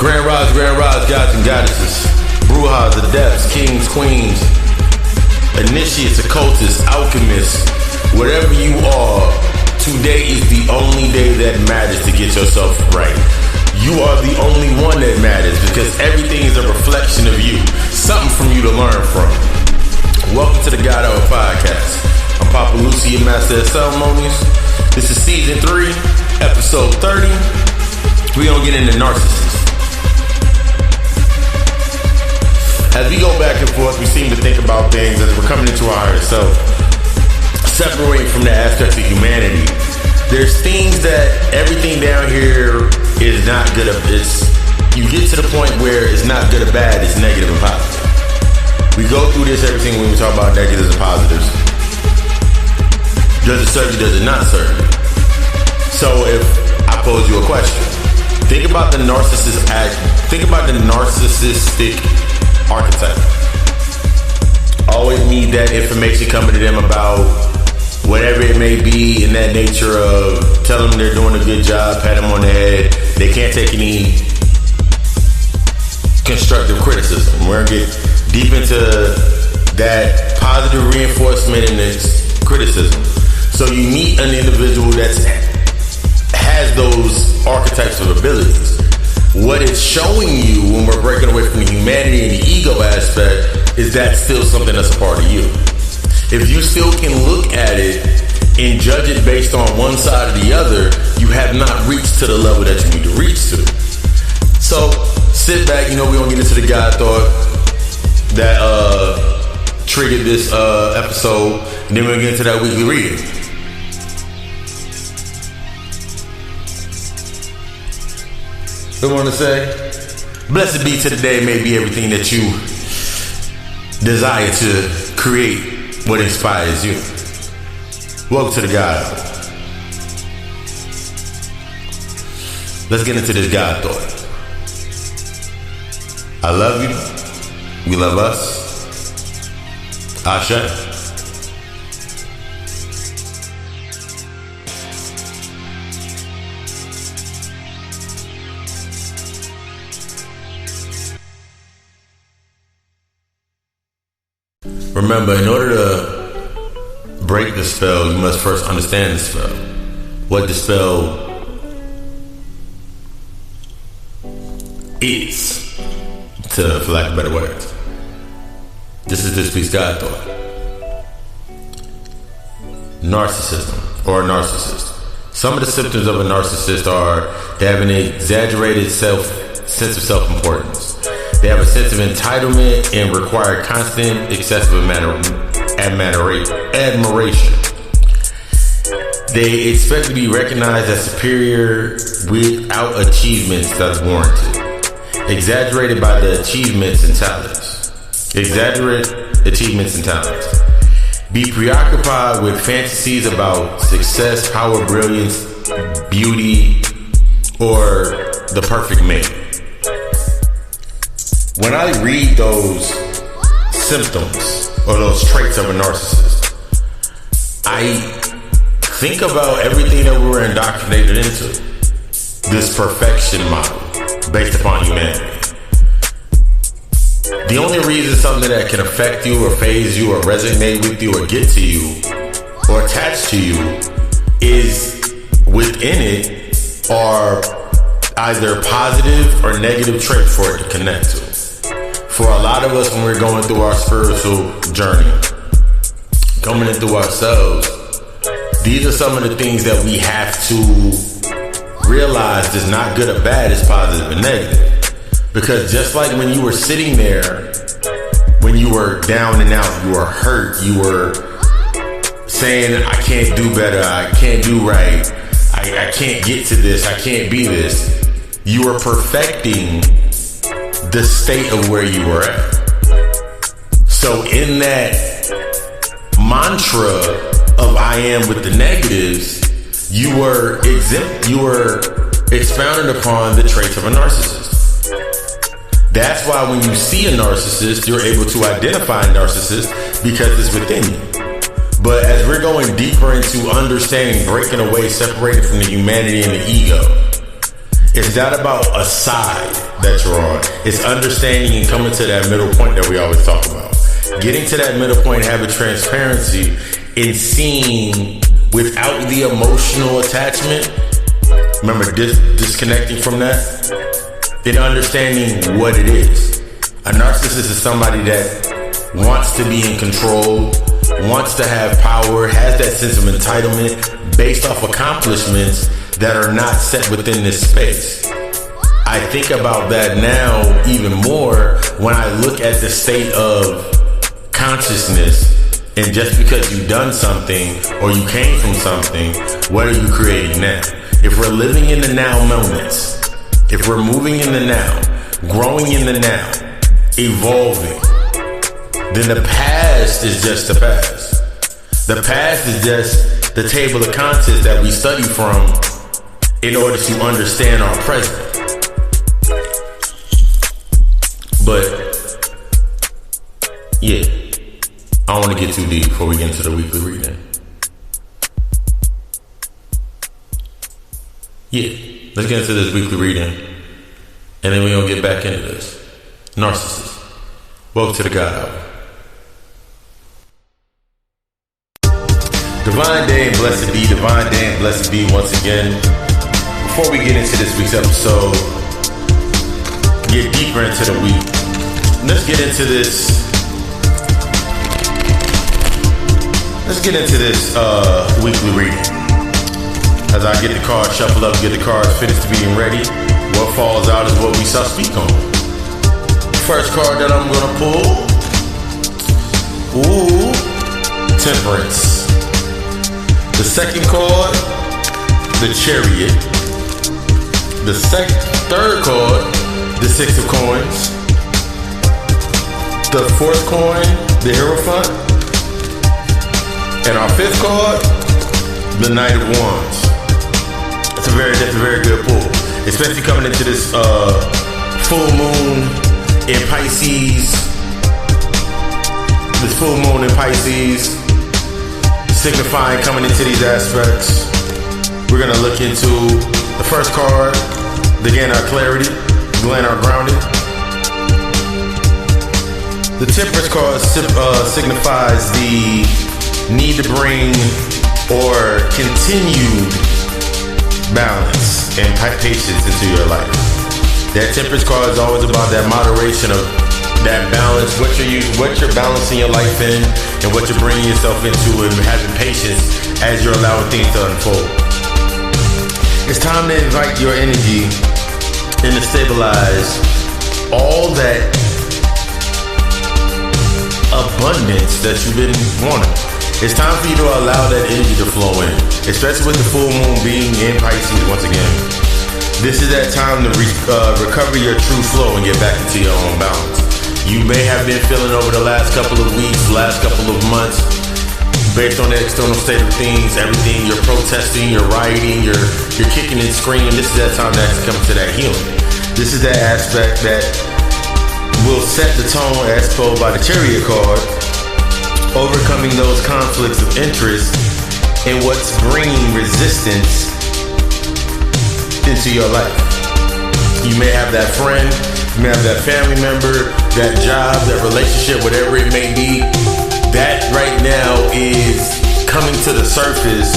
Grand Rise, gods and goddesses, brujas, adepts, kings, queens, initiates, occultists, alchemists, whatever you are, today is the only day that matters to get yourself right. You are the only one that matters because everything is a reflection of you. Something from you to learn from. Welcome to the God Hour Podcast. I'm Papa Lucy, your master of ceremonies. This is season 3, episode 30. We're going to get into Narcissus. As we go back and forth, we seem to think about things as we're coming into our higher self, separating from the aspects of humanity. There's things that everything down here is not good of. You get to the point where it's not good or bad, it's negative and positive. We go through this everything when we talk about negatives and positives. Does it serve you, does it not serve you? So if I pose you a question, think about the narcissist act, think about the narcissistic archetype. Always need that information coming to them about whatever it may be in that nature of tell them they're doing a good job, pat them on the head. They can't take any constructive criticism. We're going to get deep into that positive reinforcement and its criticism. So you meet an individual that has those archetypes of abilities. What it's showing you when we're breaking away from the humanity and the ego aspect is that still something that's a part of you. If you still can look at it and judge it based on one side or the other, you have not reached to the level that you need to reach to. So sit back, we're going to get into the God thought that triggered this episode, and then we're going to get into that weekly reading. I want to say, blessed be to the day may be everything that you desire to create what inspires you. Welcome to the God. Let's get into this God thought. I love you. We love us. Asha. Remember, in order to break the spell, you must first understand the spell. What the spell is, for lack of better words. This is this week's God thought. Narcissism, or a narcissist. Some of the symptoms of a narcissist are they have an exaggerated sense of self-importance. They have a sense of entitlement and require constant, excessive admiration. They expect to be recognized as superior without achievements that's warranted. Exaggerated by the achievements and talents. Exaggerate achievements and talents. Be preoccupied with fantasies about success, power, brilliance, beauty, or the perfect mate. When I read those symptoms or those traits of a narcissist, I think about everything that we were indoctrinated into. This perfection model based upon humanity. The only reason something that can affect you or phase you or resonate with you or get to you or attach to you is within it are either positive or negative traits for it to connect to. For a lot of us, when we're going through our spiritual journey, coming in through ourselves, these are some of the things that we have to realize is not good or bad, it's positive and negative. Because just like when you were sitting there, when you were down and out, you were hurt, you were saying, I can't do better, I can't do right, I can't get to this, I can't be this. You were perfecting the state of where you were at. So in that mantra of I am with the negatives, you were expounding upon the traits of a narcissist. That's why when you see a narcissist, you're able to identify a narcissist because it's within you. But as we're going deeper into understanding, breaking away, separating from the humanity and the ego, It's not about a side that you're on. It's understanding and coming to that middle point that we always talk about. Getting to that middle point, having transparency, and seeing without the emotional attachment. Remember, disconnecting from that and understanding what it is. A narcissist is somebody that wants to be in control, wants to have power, has that sense of entitlement based off accomplishments that are not set within this space. I think about that now even more when I look at the state of consciousness, and just because you've done something or you came from something, what are you creating now? If we're living in the now moments, if we're moving in the now, growing in the now, evolving, then the past is just the past. The past is just the table of contents that we study from in order to understand our present. But yeah, I don't want to get too deep before we get into the weekly reading. Yeah, let's get into this weekly reading, and then we're going to get back into this. Narcissus. Welcome to the God Hour. Divine day and blessed be, divine day and blessed be once again. Before we get into this week's episode, get deeper into the week, let's get into this weekly reading. As I get the cards shuffled up, get the cards finished to being ready, what falls out is what we shall speak on. First card that I'm gonna pull, Temperance. The second card, the Chariot. The third card, the Six of Coins. The fourth coin, the Hierophant. And our fifth card, the Knight of Wands. That's a very good pull, especially coming into this full moon in Pisces. This full moon in Pisces, signifying coming into these aspects. We're gonna look into the first card to gain our clarity, gain our grounding. The Temperance card signifies the need to bring or continued balance and patience into your life. That Temperance card is always about that moderation of that balance, what you're balancing your life in, and what you're bringing yourself into, and having patience as you're allowing things to unfold. It's time to invite your energy and to stabilize all that abundance that you've been wanting. It's time for you to allow that energy to flow in, especially with the full moon being in Pisces once again. This is that time to recover your true flow and get back into your own balance. You may have been feeling over the last couple of weeks, last couple of months, based on the external state of things, everything, you're protesting, you're rioting, you're kicking and screaming. This is that time to actually come to that healing. This is that aspect that will set the tone as told by the Chariot card, overcoming those conflicts of interest and what's bringing resistance into your life. You may have that friend, you may have that family member, that job, that relationship, whatever it may be, that right now is coming to the surface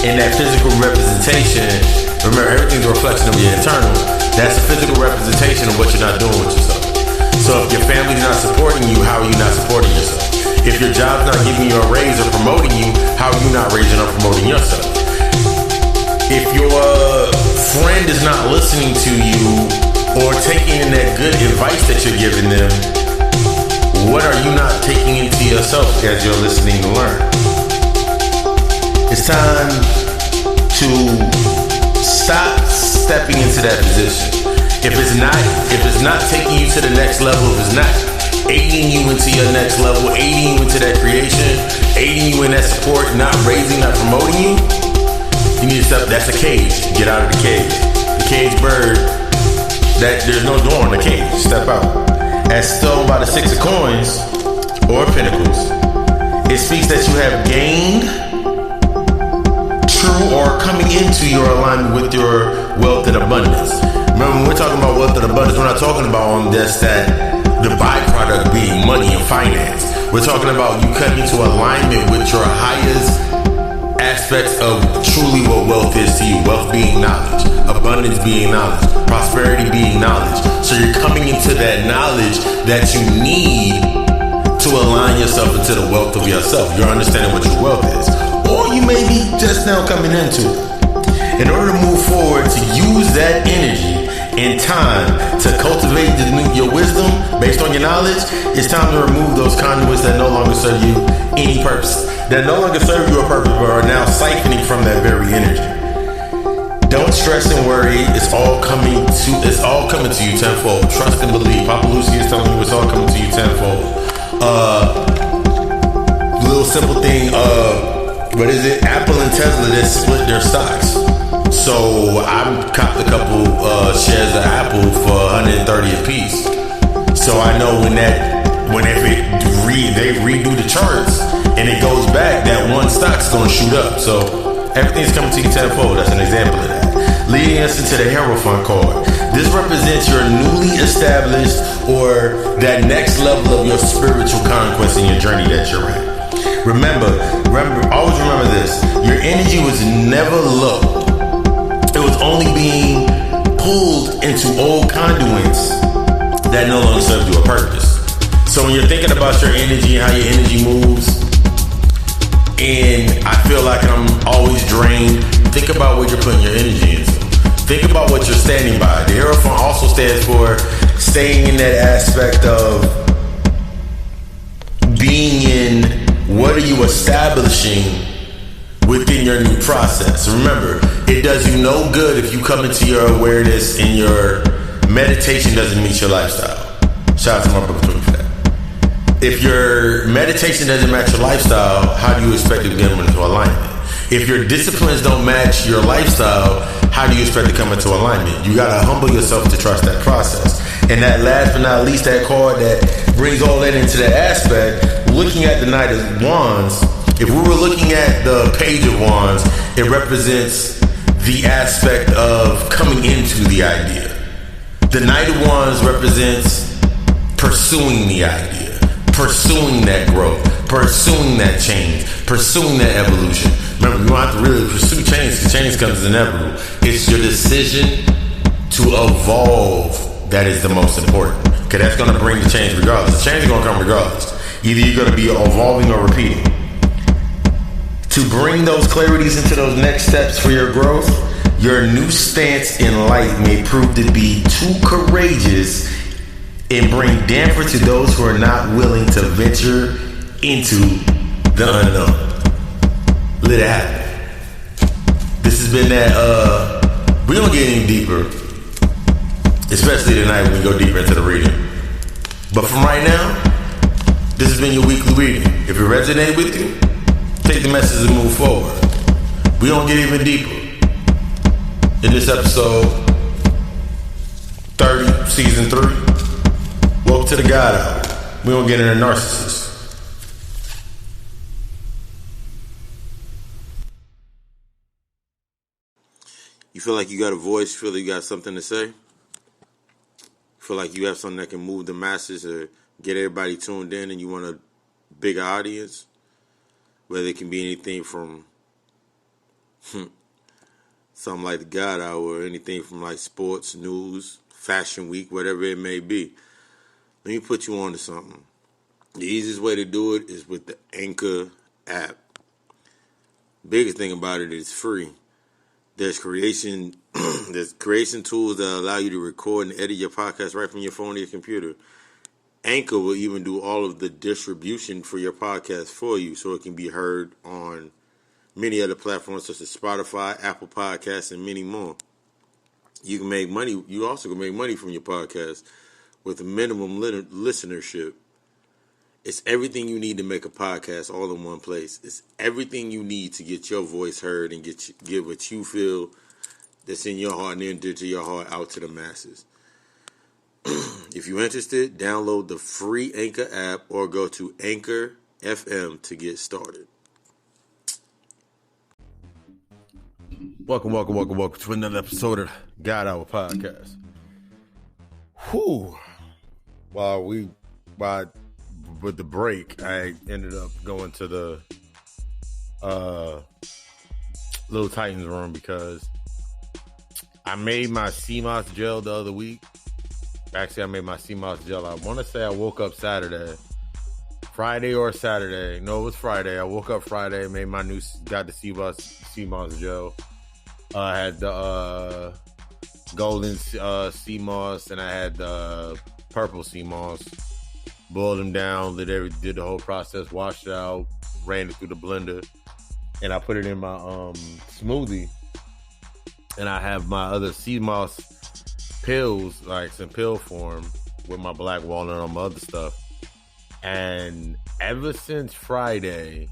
in that physical representation. Remember, everything's a reflection of your internal. That's a physical representation of what you're not doing with yourself. So if your family's not supporting you, how are you not supporting yourself? If your job's not giving you a raise or promoting you, how are you not raising or promoting yourself? If your friend is not listening to you or taking in that good advice that you're giving them, what are you not taking into yourself as you're listening to learn? It's time to stop stepping into that position. If it's not taking you to the next level, if it's not aiding you into your next level, aiding you into that creation, aiding you in that support, not raising, not promoting you, you need to step. That's a cage. Get out of the cage. The cage bird, that there's no door in the cage. Step out. As shown by the Six of Coins or Pentacles, it speaks that you have gained true or coming into your alignment with your wealth and abundance. Remember, when we're talking about wealth and abundance, we're not talking about on this that the byproduct being money and finance. We're talking about you coming into alignment with your highest aspects of truly what wealth is to you. Wealth being knowledge, abundance being knowledge, prosperity being knowledge. So you're coming into that knowledge that you need to align yourself into the wealth of yourself. You're understanding what your wealth is. Or you may be just now coming into it. In order to move forward, to use that energy and time to cultivate your wisdom based on your knowledge, it's time to remove those conduits that no longer serve you any purpose, that no longer serve you a purpose, but are now siphoning from that very energy. Don't stress and worry. It's all coming to you tenfold. Trust and believe. Papa Lucy is telling you it's all coming to you tenfold. Little simple thing. What is it? Apple and Tesla that split their stocks. So I copped a couple shares of Apple for $130 a piece. So I know if they redo the charts and it goes back, that one stock's gonna shoot up. So everything's coming to you tenfold. That's an example of that. Leading us into the Hierophant card. This represents your newly established or that next level of your spiritual conquest in your journey that you're at. Always remember this. Your energy was never low. It was only being pulled into old conduits that no longer serve you a purpose. So when you're thinking about your energy and how your energy moves, and I feel like I'm always drained, think about what you're putting your energy into. Think about what you're standing by. The Hierophant also stands for staying in that aspect of being in what are you establishing within your new process. Remember, it does you no good if you come into your awareness and your meditation doesn't meet your lifestyle. Shout out to my brother for that. If your meditation doesn't match your lifestyle, how do you expect to get into alignment? If your disciplines don't match your lifestyle, how do you expect to come into alignment? You gotta humble yourself to trust that process. And that last but not least, that card that brings all that into that aspect, looking at the Knight of Wands, if we were looking at the Page of Wands, it represents the aspect of coming into the idea. The Knight of Wands represents pursuing the idea, pursuing that growth, pursuing that change, pursuing that evolution. Remember, you don't have to really pursue change because change comes inevitable. It's your decision to evolve that is the most important. Okay, that's going to bring the change regardless. The change is going to come regardless. Either you're going to be evolving or repeating. To bring those clarities into those next steps for your growth, your new stance in light may prove to be too courageous and bring damper to those who are not willing to venture into the unknown. Let it happen. This has been that, we don't get any deeper, especially tonight when we go deeper into the reading. But from right now, this has been your weekly reading. If it resonated with you, take the message and move forward. We don't get even deeper. In this episode 30, season 3, welcome to the G.O.D Hour. We don't get into Narcissus. You feel like you got a voice, feel like you got something to say? Feel like you have something that can move the masses or get everybody tuned in and you want a bigger audience? Whether it can be anything from something like the G.O.D Hour or anything from like sports, news, fashion week, whatever it may be. Let me put you on to something. The easiest way to do it is with the Anchor app. Biggest thing about it is free. There's creation tools that allow you to record and edit your podcast right from your phone or your computer. Anchor will even do all of the distribution for your podcast for you so it can be heard on many other platforms such as Spotify, Apple Podcasts, and many more. You can make money. You also can make money from your podcast with a minimum listenership. It's everything you need to make a podcast all in one place. It's everything you need to get your voice heard and get what you feel that's in your heart and enter to your heart out to the masses. If you're interested, download the free Anchor app or go to Anchor FM to get started. Welcome to another episode of God Hour Podcast. While with the break, I ended up going to the Little Titans room because I made my CMOS gel the other week. Actually, I made my CMOS gel. I want to say I woke up Friday or Saturday. No, it was Friday. I woke up Friday, got the CMOS gel. I had the golden CMOS and I had the purple CMOS. Boiled them down, did the whole process, washed it out, ran it through the blender, and I put it in my smoothie. And I have my other CMOS pills, like some pill form, with my black walnut and my other stuff. And ever since Friday,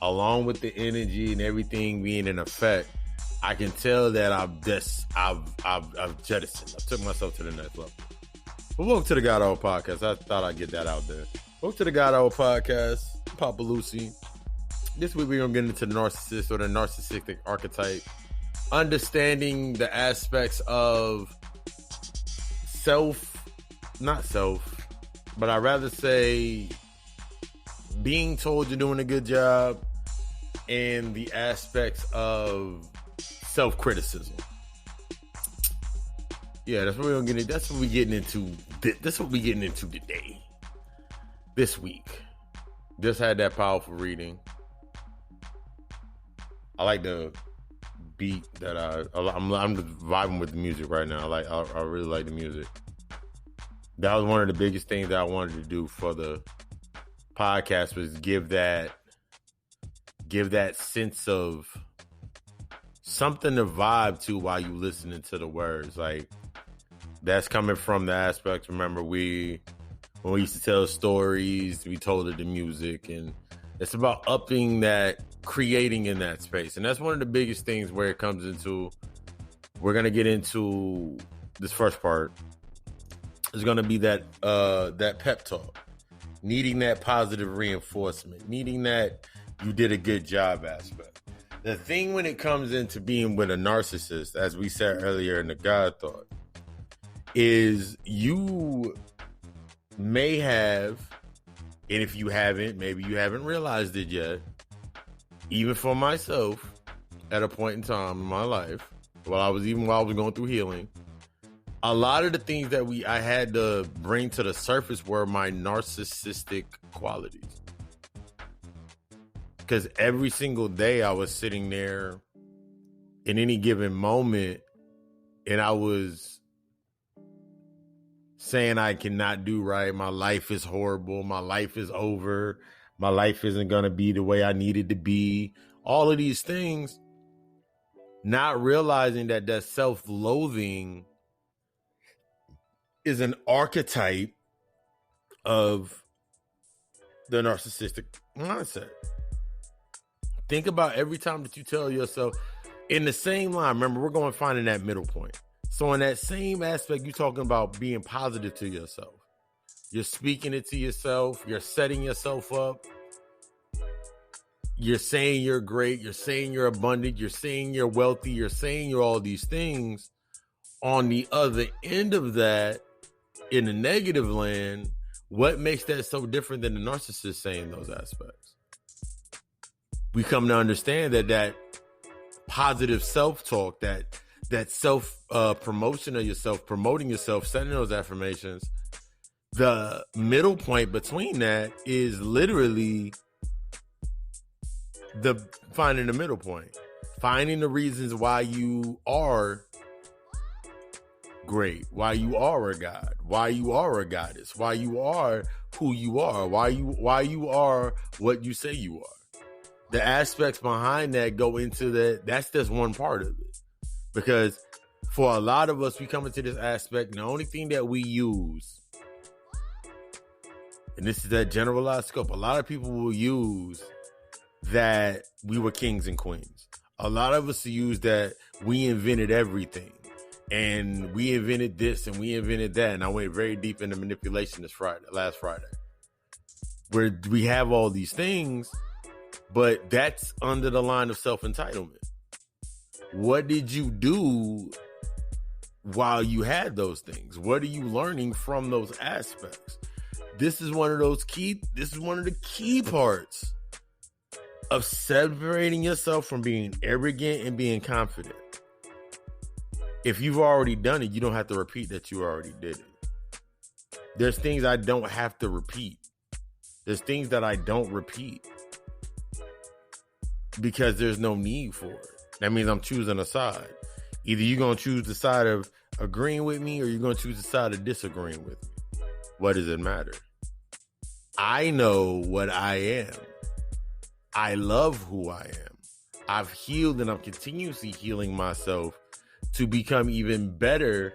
along with the energy and everything being in effect, I can tell that I've jettisoned. I took myself to the next level. But welcome to the God Hour Podcast. I thought I'd get that out there. Welcome to the God Hour Podcast. Papa Lucy. This week we're going to get into the narcissist or the narcissistic archetype. Understanding the aspects of but I'd rather say being told you're doing a good job and the aspects of self-criticism. Yeah, that's what we're gonna get into. That's what we're getting into. That's what we're getting into today. This week. Just had that powerful reading. I like the beat that I'm just vibing with the music right now. I really like the music. That was one of the biggest things that I wanted to do for the podcast, was give that sense of something to vibe to while you listening to the words. Like, that's coming from the aspect. Remember, when we used to tell stories, we told it the music, and it's about upping that, creating in that space. And that's one of the biggest things where it comes into. We're gonna get into this first part. It's gonna be that pep talk, needing that positive reinforcement, needing that you did a good job aspect. The thing when it comes into being with a narcissist, as we said earlier in the God Thought, is you may have, and if you haven't, maybe you haven't realized it yet, even for myself, at a point in time in my life, while I was going through healing, a lot of the things that I had to bring to the surface were my narcissistic qualities. Because every single day I was sitting there in any given moment and I was saying I cannot do right. My life is horrible. My life is over. My life isn't going to be the way I need it to be. All of these things, not realizing that self-loathing is an archetype of the narcissistic mindset. Think about every time that you tell yourself in the same line. Remember, we're going to find in that middle point. So in that same aspect, you're talking about being positive to yourself. You're speaking it to yourself. You're setting yourself up. You're saying you're great. You're saying you're abundant. You're saying you're wealthy. You're saying you're all these things. On the other end of that, in the negative land, what makes that so different than the narcissist saying those aspects? We come to understand that positive self-talk, that self-promotion of yourself, promoting yourself, setting those affirmations, the middle point between that is literally finding the middle point, finding the reasons why you are great, why you are a god, why you are a goddess, why you are who you are, why you are what you say you are. The aspects behind that go into that. That's just one part of it. Because for a lot of us, we come into this aspect, and the only thing that we use, and this is that generalized scope, a lot of people will use that we were kings and queens. A lot of us use that we invented everything. And we invented this and we invented that. And I went very deep into manipulation last Friday, where we have all these things, but that's under the line of self-entitlement. What did you do while you had those things? What are you learning from those aspects? This is one of the key parts of separating yourself from being arrogant and being confident. If you've already done it, you don't have to repeat that you already did it. There's things I don't have to repeat. There's things that I don't repeat because there's no need for it. That means I'm choosing a side. Either you're going to choose the side of agreeing with me or you're going to choose the side of disagreeing with me. What does it matter? I know what I am. I love who I am. I've healed and I'm continuously healing myself to become even better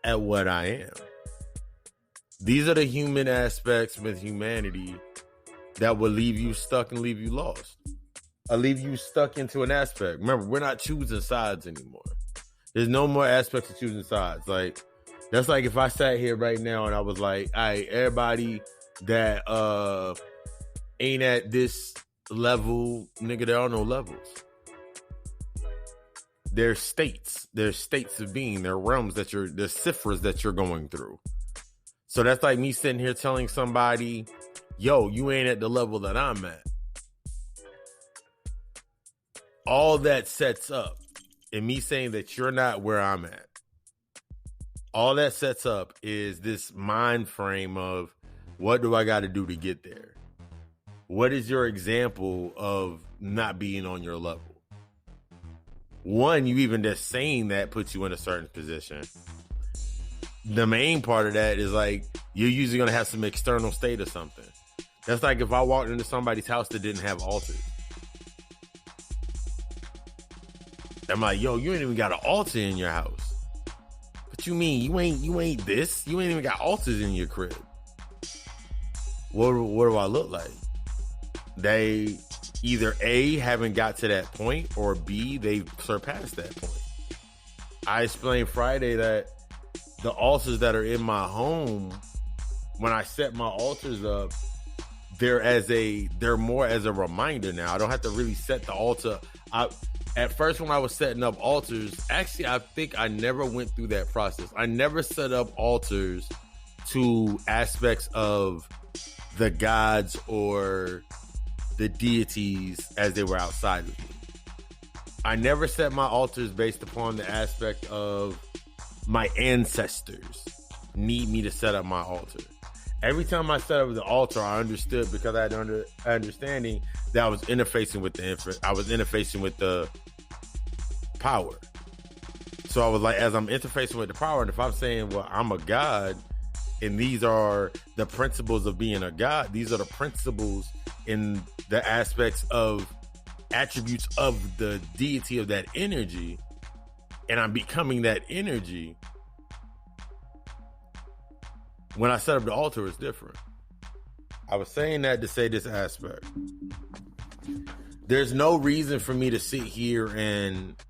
at what I am. These are the human aspects with humanity that will leave you stuck and leave you lost. Or leave you stuck into an aspect. Remember, we're not choosing sides anymore. There's no more aspects of choosing sides. Like, that's like if I sat here right now and I was like, all right, everybody that ain't at this level, nigga, there are no levels. There's states. There's states of being. There are realms that there's ciphers that you're going through. So that's like me sitting here telling somebody, yo, you ain't at the level that I'm at. All that sets up, and me saying that you're not where I'm at. All that sets up is this mind frame of what do I got to do to get there? What is your example of not being on your level? One, you even just saying that puts you in a certain position. The main part of that is like, you're usually going to have some external state or something. That's like if I walked into somebody's house that didn't have altars. I'm like, yo, you ain't even got an altar in your house. What you mean? You ain't this? You ain't even got altars in your crib. What do I look like? They either A, haven't got to that point, or B, they've surpassed that point. I explained Friday that the altars that are in my home, when I set my altars up, they're more as a reminder now. I don't have to really set the altar. At first, when I was setting up altars, actually, I think I never went through that process. I never set up altars to aspects of the gods or the deities as they were outside of me. I never set my altars based upon the aspect of my ancestors need me to set up my altar. Every time I set up the altar, I understood because I had understanding that I was interfacing with the power. So I was like, as I'm interfacing with the power, and if I'm saying, well, I'm a god, and these are the principles of being a god, these are the principles in the aspects of attributes of the deity of that energy, and I'm becoming that energy. When I set up the altar, it's different. I was saying that to say this aspect. There's no reason for me to sit here and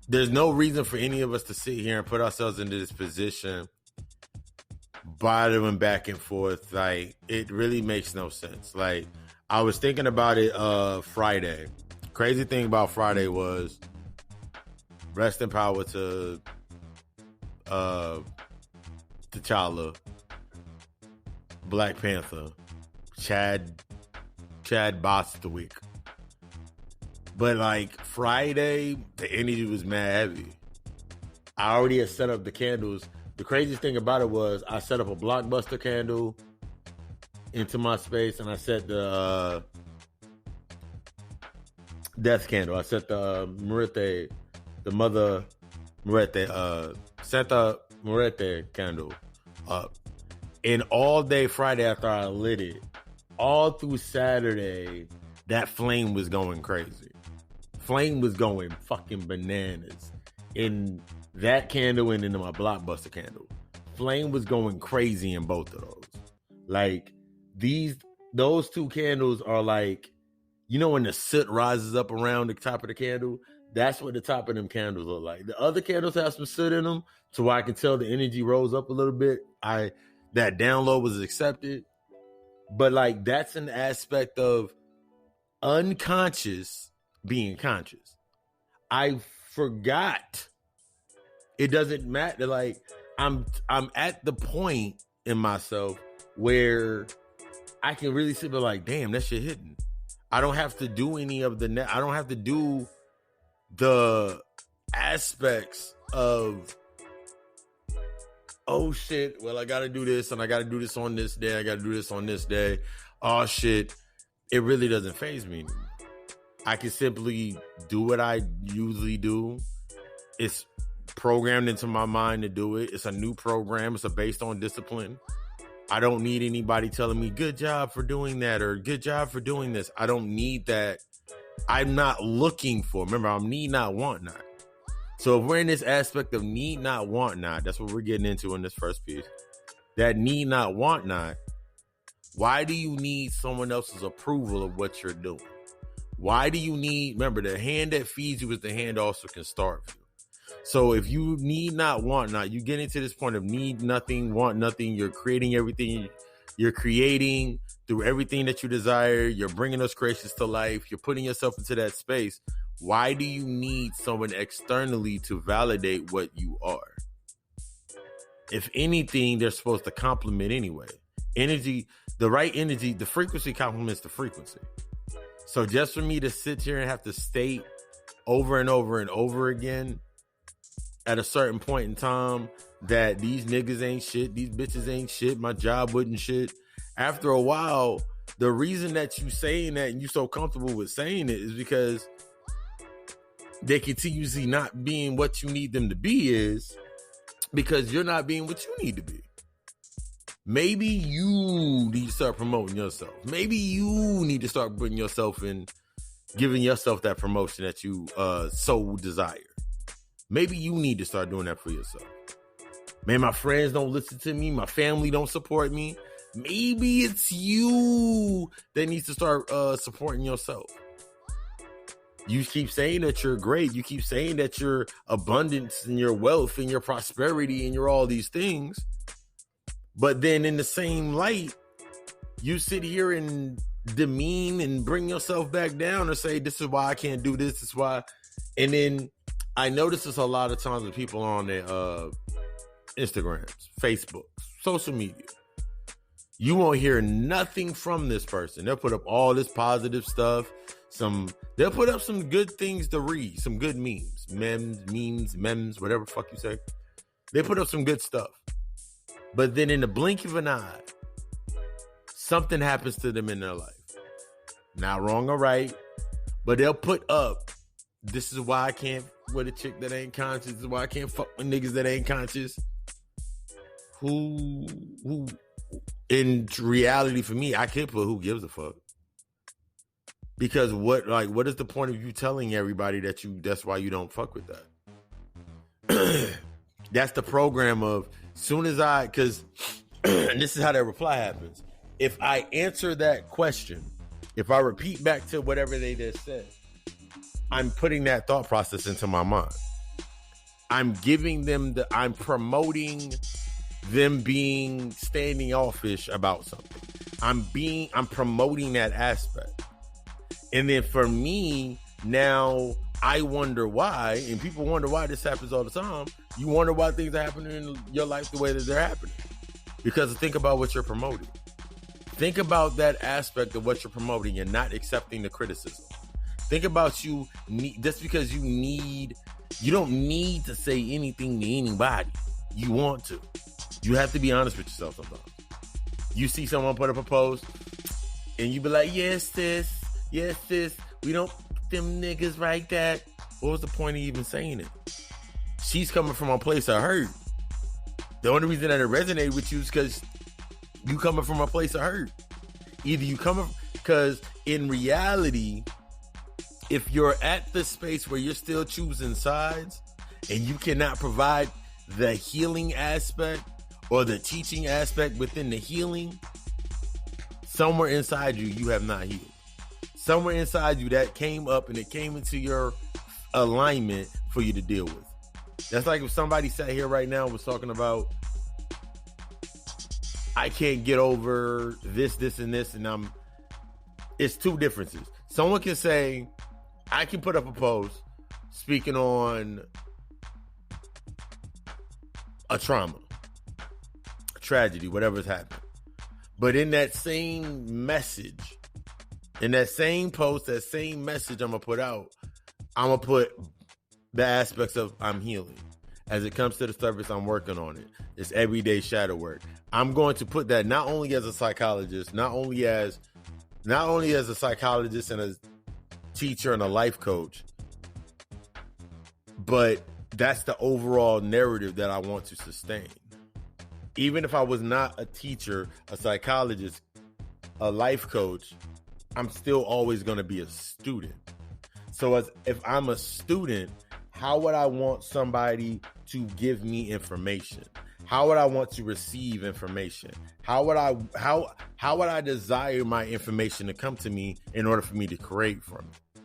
there's no reason for any of us to sit here and put ourselves into this position, battling back and forth. Like, it really makes no sense. Like, I was thinking about it Friday. Crazy thing about Friday was rest in power to T'Challa, Black Panther, Chad Bostwick. But like Friday, the energy was mad heavy. I already had set up the candles. The craziest thing about it was I set up a Blockbuster candle into my space, and I set the death candle. I set the Muerte, the Mother Muerte, Santa Muerte candle up. And all day Friday after I lit it, all through Saturday, that flame was going crazy. Flame was going fucking bananas in that candle and into my Blockbuster candle. Flame was going crazy in both of those. Like, those two candles are like, you know when the soot rises up around the top of the candle? That's what the top of them candles look like. The other candles have some soot in them, so where I can tell the energy rose up a little bit. That download was accepted. But like, that's an aspect of unconscious being conscious. I forgot. It doesn't matter. Like I'm at the point in myself where I can really sit there like, damn, that shit hitting. I don't have to do any of the I don't have to do the aspects of, oh shit, well, I gotta do this and I gotta do this on this day. I gotta do this on this day. Oh shit. It really doesn't faze me anymore. I can simply do what I usually do. It's programmed into my mind to do it. It's a new program. It's based on discipline. I don't need anybody telling me good job for doing that or good job for doing this. I don't need that. I'm not looking for. Remember, I'm need not, want not. So if we're in this aspect of need not, want not, that's what we're getting into in this first piece. That need not, want not. Why do you need someone else's approval of what you're doing? Why do you need, remember, the hand that feeds you is the hand also can starve you. So if you need not, want not, you get into this point of need nothing, want nothing. You're creating everything. You're creating through everything that you desire. You're bringing those creations to life. You're putting yourself into that space. Why do you need someone externally to validate what you are? If anything, they're supposed to complement anyway. Energy, the right energy, the frequency complements the frequency. So just for me to sit here and have to state over and over and over again at a certain point in time that these niggas ain't shit, these bitches ain't shit, my job wasn't shit. After a while, the reason that you saying that and you so comfortable with saying it is because they continuously not being what you need them to be is because you're not being what you need to be. Maybe you need to start promoting yourself. Maybe you need to start putting yourself in, giving yourself that promotion that you so desire. Maybe you need to start doing that for yourself. Man, my friends don't listen to me. My family don't support me. Maybe it's you that needs to start supporting yourself. You keep saying that you're great. You keep saying that you're abundance and your wealth and your prosperity and you're all these things. But then in the same light, you sit here and demean and bring yourself back down or say, this is why I can't do this. This is why. And then I notice this a lot of times with people on their Instagrams, Facebook, social media. You won't hear nothing from this person. They'll put up all this positive stuff. They'll put up some good things to read, some good memes, memes, whatever the fuck you say. They put up some good stuff. But then in the blink of an eye, something happens to them in their life. Not wrong or right, but they'll put up, this is why I can't with a chick that ain't conscious. This is why I can't fuck with niggas that ain't conscious. Who in reality for me, I can't put who gives a fuck. Because what is the point of you telling everybody that's why you don't fuck with that? That's the program of soon as because this is how that reply happens. If I answer that question, if I repeat back to whatever they just said, I'm putting that thought process into my mind. I'm giving them I'm promoting them being standoffish about something. I'm promoting that aspect. And then for me, now I wonder why, and people wonder why this happens all the time. You wonder why things are happening in your life the way that they're happening. Because think about what you're promoting. Think about that aspect of what you're promoting and not accepting the criticism. Think about just because you don't need to say anything to anybody. You want to. You have to be honest with yourself sometimes. You see someone put up a post and you be like, yes, sis, we don't them niggas like that. What was the point of even saying it? She's coming from a place of hurt. The only reason that it resonated with you is because you coming from a place of hurt. Either you coming, because in reality, if you're at the space where you're still choosing sides and you cannot provide the healing aspect or the teaching aspect within the healing, somewhere inside you have not healed. Somewhere inside you that came up and it came into your alignment for you to deal with. That's like if somebody sat here right now and was talking about, I can't get over this, and this, and it's two differences. Someone can say, I can put up a post speaking on a trauma, a tragedy, whatever's happened. But in that same message, in that same post, that same message I'm going to put out, I'm going to put the aspects of I'm healing. As it comes to the surface, I'm working on it. It's everyday shadow work. I'm going to put that not only as a psychologist, not only as a psychologist and a teacher and a life coach, but that's the overall narrative that I want to sustain. Even if I was not a teacher, a psychologist, a life coach, I'm still always going to be a student. So if I'm a student, how would I want somebody to give me information? How would I want to receive information? How would I desire my information to come to me in order for me to create from it?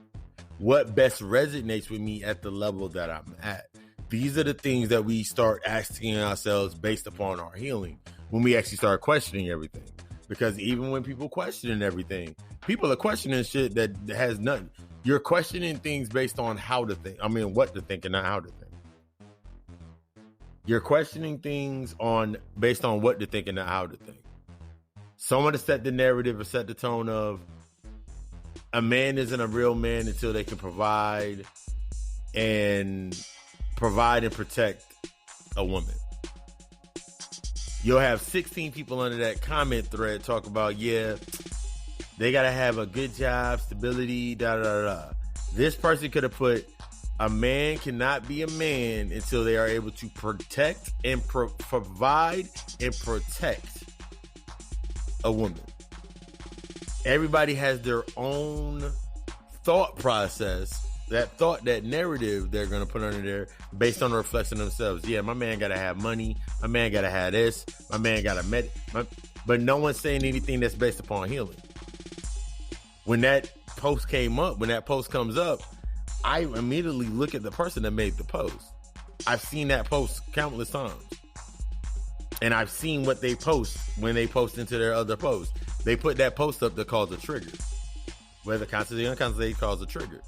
What best resonates with me at the level that I'm at? These are the things that we start asking ourselves based upon our healing when we actually start questioning everything. Because even when people questioning everything, people are questioning shit that has nothing. You're questioning things based on how to think. I mean, what to think and not how to think. You're questioning things based on what to think and not how to think. Someone to set the narrative or set the tone of a man isn't a real man until they can provide and protect a woman. You'll have 16 people under that comment thread talk about, yeah, they got to have a good job, stability, da. This person could have put, a man cannot be a man until they are able to protect and provide and protect a woman. Everybody has their own thought process, that narrative they're going to put under there based on the reflection of themselves. Yeah, my man got to have money. My man got to have this. My man got to but no one's saying anything that's based upon healing. When that post comes up, I immediately look at the person that made the post. I've seen that post countless times. And I've seen what they post when they post into their other posts. They put that post up that cause a trigger. Whether consciously or unconsciously, it cause a trigger.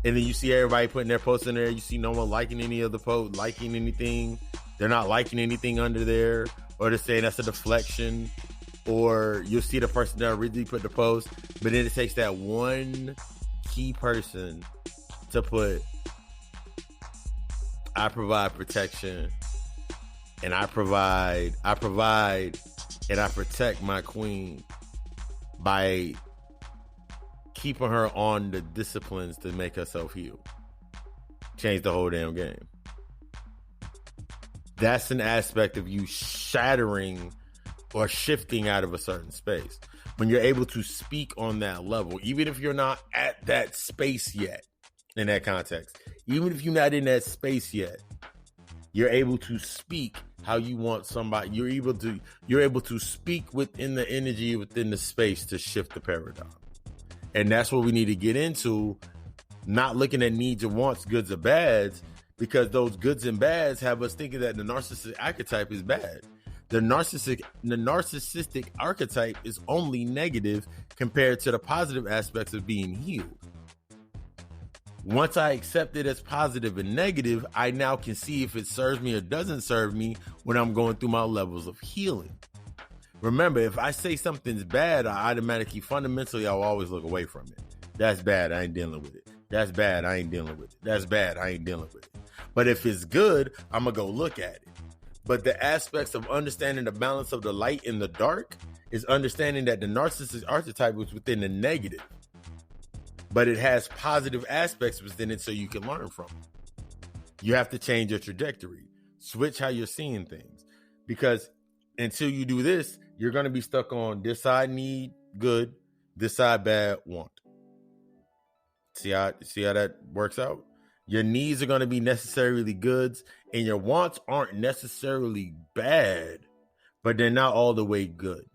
And then you see everybody putting their posts in there. You see no one liking any of the post, liking anything. They're not liking anything under there. Or they're saying that's a deflection. Or you'll see the person that originally put the post. But then it takes that one key person to put, I provide protection. And I provide and I protect my queen by keeping her on the disciplines to make herself heal. Change the whole damn game. That's an aspect of you shattering or shifting out of a certain space. When you're able to speak on that level, even if you're not at that space yet, in that context, even if you're not in that space yet, you're able to speak how you want somebody. You're able to speak within the energy, within the space to shift the paradigm. And that's what we need to get into, not looking at needs and wants, goods or bads, because those goods and bads have us thinking that the narcissistic archetype is bad. The narcissistic archetype is only negative compared to the positive aspects of being healed. Once I accept it as positive and negative, I now can see if it serves me or doesn't serve me when I'm going through my levels of healing. Remember, if I say something's bad, I automatically, fundamentally, I'll always look away from it. That's bad, I ain't dealing with it. That's bad, I ain't dealing with it. That's bad, I ain't dealing with it. But if it's good, I'm going to go look at it. But the aspects of understanding the balance of the light and the dark is understanding that the narcissistic archetype was within the negative. But it has positive aspects within it so you can learn from it. You have to change your trajectory. Switch how you're seeing things. Because until you do this, you're going to be stuck on this side need, good, this side bad, want. See how that works out? Your needs are going to be necessarily goods, and your wants aren't necessarily bad, but they're not all the way good.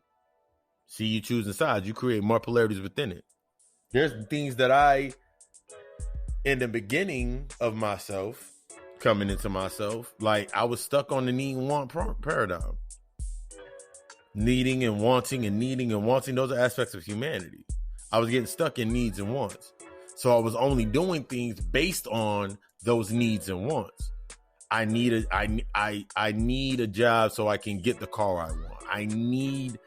See, you choosing sides. You create more polarities within it. There's things that in the beginning of myself, coming into myself, like I was stuck on the need and want paradigm. Needing and wanting, those are aspects of humanity. I was getting stuck in needs and wants. So I was only doing things based on those needs and wants. I need a job so I can get the car I want. I need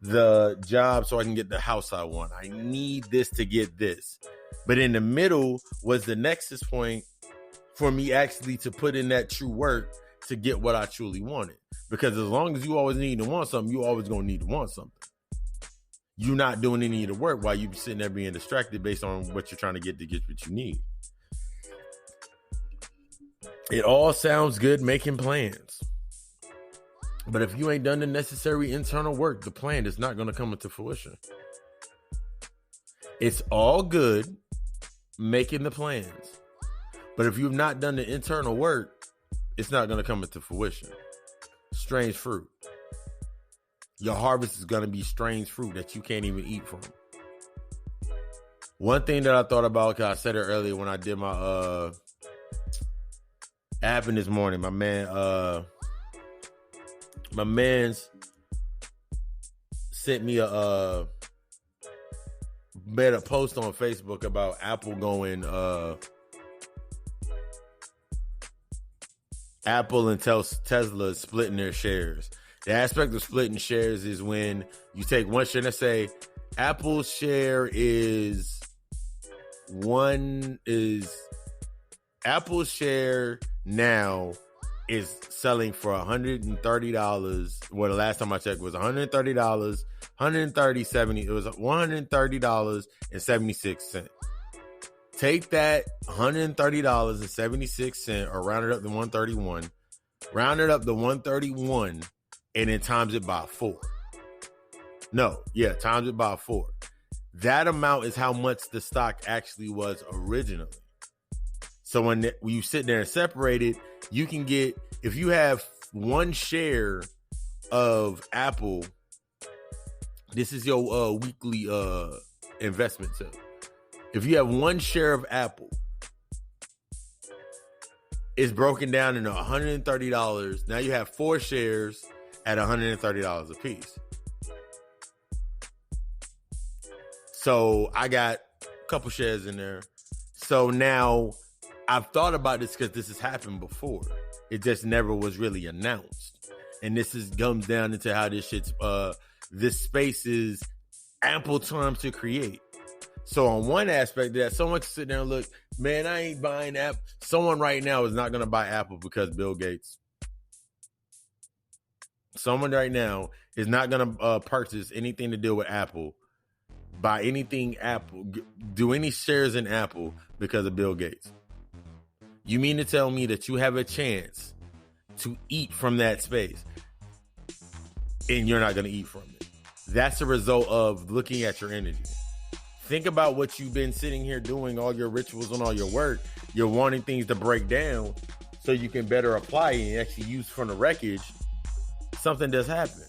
the job so I can get the house I want. I need this to get this. But in the middle was the nexus point for me actually to put in that true work to get what I truly wanted. Because as long as you always need to want something, you always going to need to want something. You're not doing any of the work while you sitting there being distracted based on what you're trying to get what you need. It all sounds good making plans. But if you ain't done the necessary internal work, the plan is not going to come into fruition. It's all good making the plans. But if you've not done the internal work, it's not going to come into fruition. Strange fruit. Your harvest is going to be strange fruit that you can't even eat from. One thing that I thought about, because I said it earlier when I did my app in this morning, my man's sent me made a post on Facebook about Apple going Apple and Tesla splitting their shares. The aspect of splitting shares is when you take one share. Let's say Apple's share Apple's share now is selling for $130. Well, the last time I checked was $130, $130.70. It was $130.76. Take that $130.76 or round it up to 131. Round it up to 131 and then times it by 4. Times it by 4. That amount is how much the stock actually was originally. So when you sit there and separate it, you can get, if you have one share of Apple, this is your weekly investment tip. If you have one share of Apple, it's broken down into $130. Now you have 4 shares at $130 a piece. So I got a couple shares in there. So now I've thought about this because this has happened before. It just never was really announced. And this comes down into how this this space is ample time to create. So on one aspect of that, someone can sit there and look, man, I ain't buying Apple. Someone right now is not going to buy Apple because Bill Gates. Someone right now is not going to purchase anything to do with Apple, buy anything Apple, do any shares in Apple because of Bill Gates. You mean to tell me that you have a chance to eat from that space and you're not going to eat from it? That's a result of looking at your energy. Think about what you've been sitting here doing, all your rituals and all your work. You're wanting things to break down so you can better apply it and actually use from the wreckage. Something does happen.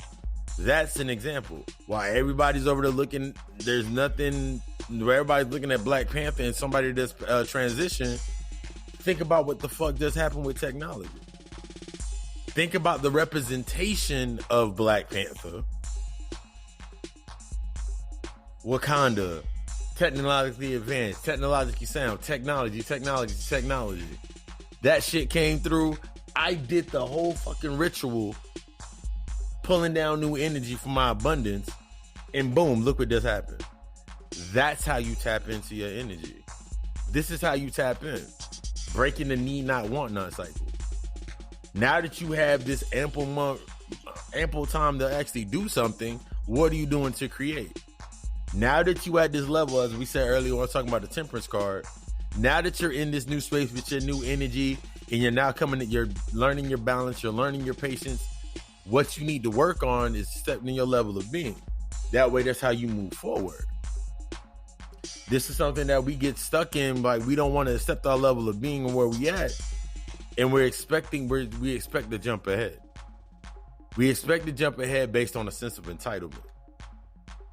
That's an example. Why everybody's over there looking, there's nothing, everybody's looking at Black Panther and somebody that's transition. Think about what the fuck just happened with technology. Think about the representation of Black Panther. Wakanda, technologically advanced, technologically sound, technology. That shit came through. I did the whole fucking ritual, pulling down new energy for my abundance, and boom, look what just happened. That's how you tap into your energy. This is how you tap in. Breaking the need not want none cycle. Now that you have this ample time to actually do something, what are you doing to create? Now that you at this level, as we said earlier when I was talking about the temperance card, now that you're in this new space with your new energy and you're now you're learning your balance, you're learning your patience, what you need to work on is stepping your level of being. That way, that's how you move forward. This is something that we get stuck in, like we don't want to accept our level of being and where we at, and we expect to jump ahead. We expect to jump ahead based on a sense of entitlement.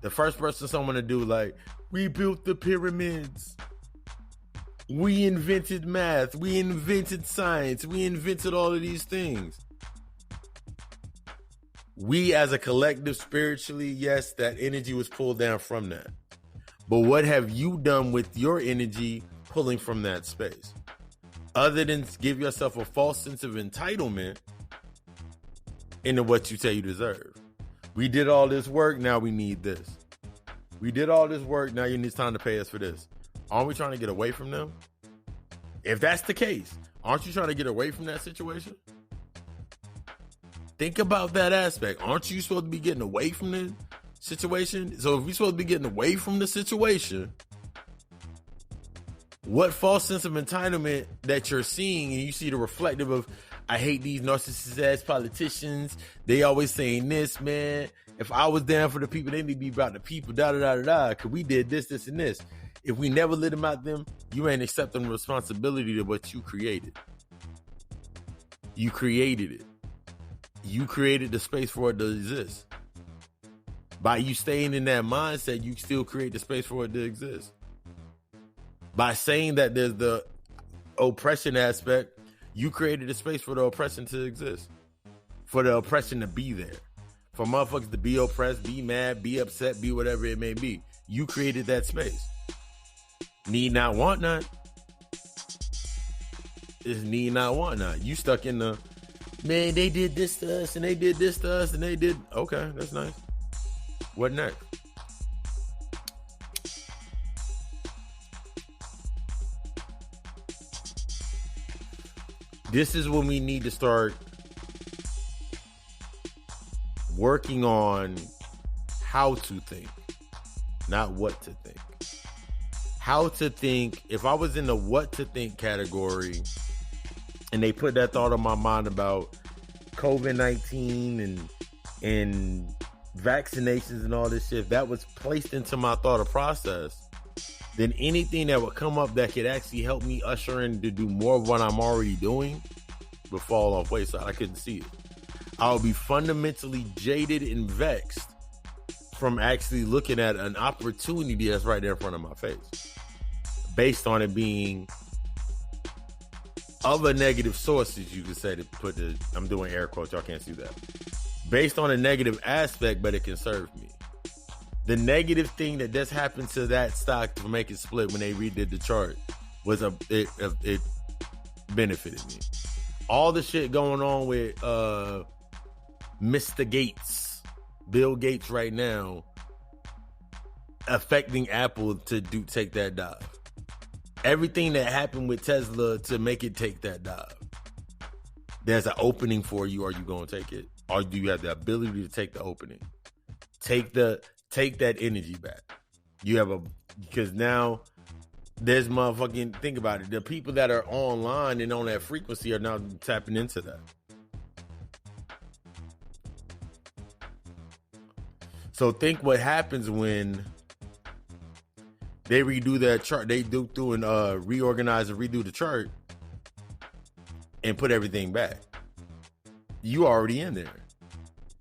The first person someone to do, like, we built the pyramids, we invented math, we invented science, we invented all of these things. We as a collective spiritually, yes, that energy was pulled down from that. But what have you done with your energy pulling from that space? Other than give yourself a false sense of entitlement into what you say you deserve. We did all this work, now we need this. We did all this work, now it's time to pay us for this. Aren't we trying to get away from them? If that's the case, aren't you trying to get away from that situation? Think about that aspect. Aren't you supposed to be getting away from the situation? So if we're supposed to be getting away from the situation, what false sense of entitlement that you're seeing, and you see the reflective of, I hate these narcissist ass politicians. They always saying this, man. If I was down for the people, they need to be about the people, cause we did this, this, and this. If we never let them out them, you ain't accepting the responsibility of what you created. You created it. You created the space for it to exist. By you staying in that mindset, you still create the space for it to exist. By saying that there's the oppression aspect, you created a space for the oppression to exist. For the oppression to be there. For motherfuckers to be oppressed, be mad, be upset, be whatever it may be. You created that space. Need not, want not. It's need not, want not. You stuck in the, man, they did this to us and they did this to us and they did. Okay, that's nice. What next? This is when we need to start working on how to think, not what to think. How to think. If I was in the what to think category and they put that thought on my mind about COVID-19 and vaccinations and all this shit, if that was placed into my thought process, then anything that would come up that could actually help me usher in to do more of what I'm already doing would fall off wayside. I couldn't see it. I would be fundamentally jaded and vexed from actually looking at an opportunity that's right there in front of my face, based on it being of a negative sources, you could say, to put the, I'm doing air quotes, y'all can't see that. Based on a negative aspect, but it can serve me. The negative thing that just happened to that stock to make it split when they redid the chart was it benefited me. All the shit going on with Mr. Gates, Bill Gates right now, affecting Apple to take that dive. Everything that happened with Tesla to make it take that dive. There's an opening for you. Are you going to take it? Or do you have the ability to take the opening? Take that energy back. Because now there's motherfucking, think about it. The people that are online and on that frequency are now tapping into that. So think what happens when they redo that chart. They do through and reorganize and redo the chart and put everything back. You already in there.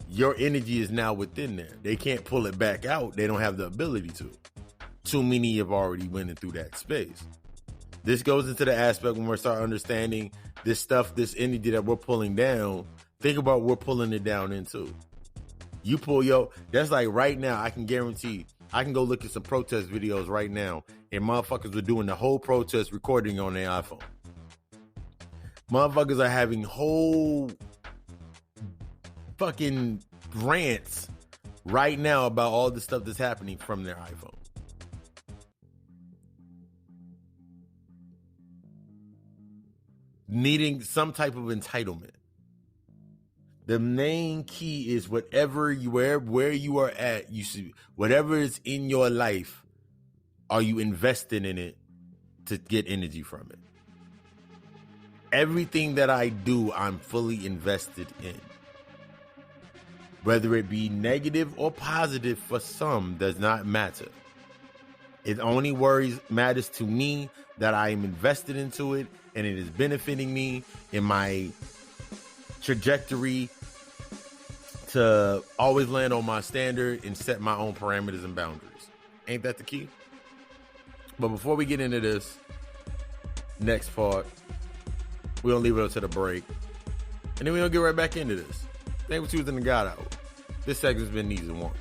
Your energy is now within there. They can't pull it back out. They don't have the ability to. Too many have already went through that space. This goes into the aspect when we start understanding this stuff, this energy that we're pulling down. Think about what we're pulling it down into. You pull that's like right now, I can guarantee, I can go look at some protest videos right now and motherfuckers were doing the whole protest recording on their iPhone. Motherfuckers are having whole fucking rants right now about all the stuff that's happening from their iPhone. Needing some type of entitlement. The main key is whatever where you are at, you see, whatever is in your life, are you investing in it to get energy from it? Everything that I do, I'm fully invested in. Whether it be negative or positive for some does not matter. It only matters to me that I am invested into it and it is benefiting me in my trajectory to always land on my standard and set my own parameters and boundaries. Ain't that the key? But before we get into this next part, we're going to leave it up to the break. And then we're going to get right back into this. Thank you for choosing the God Hour. This segment's been Needs and Wants.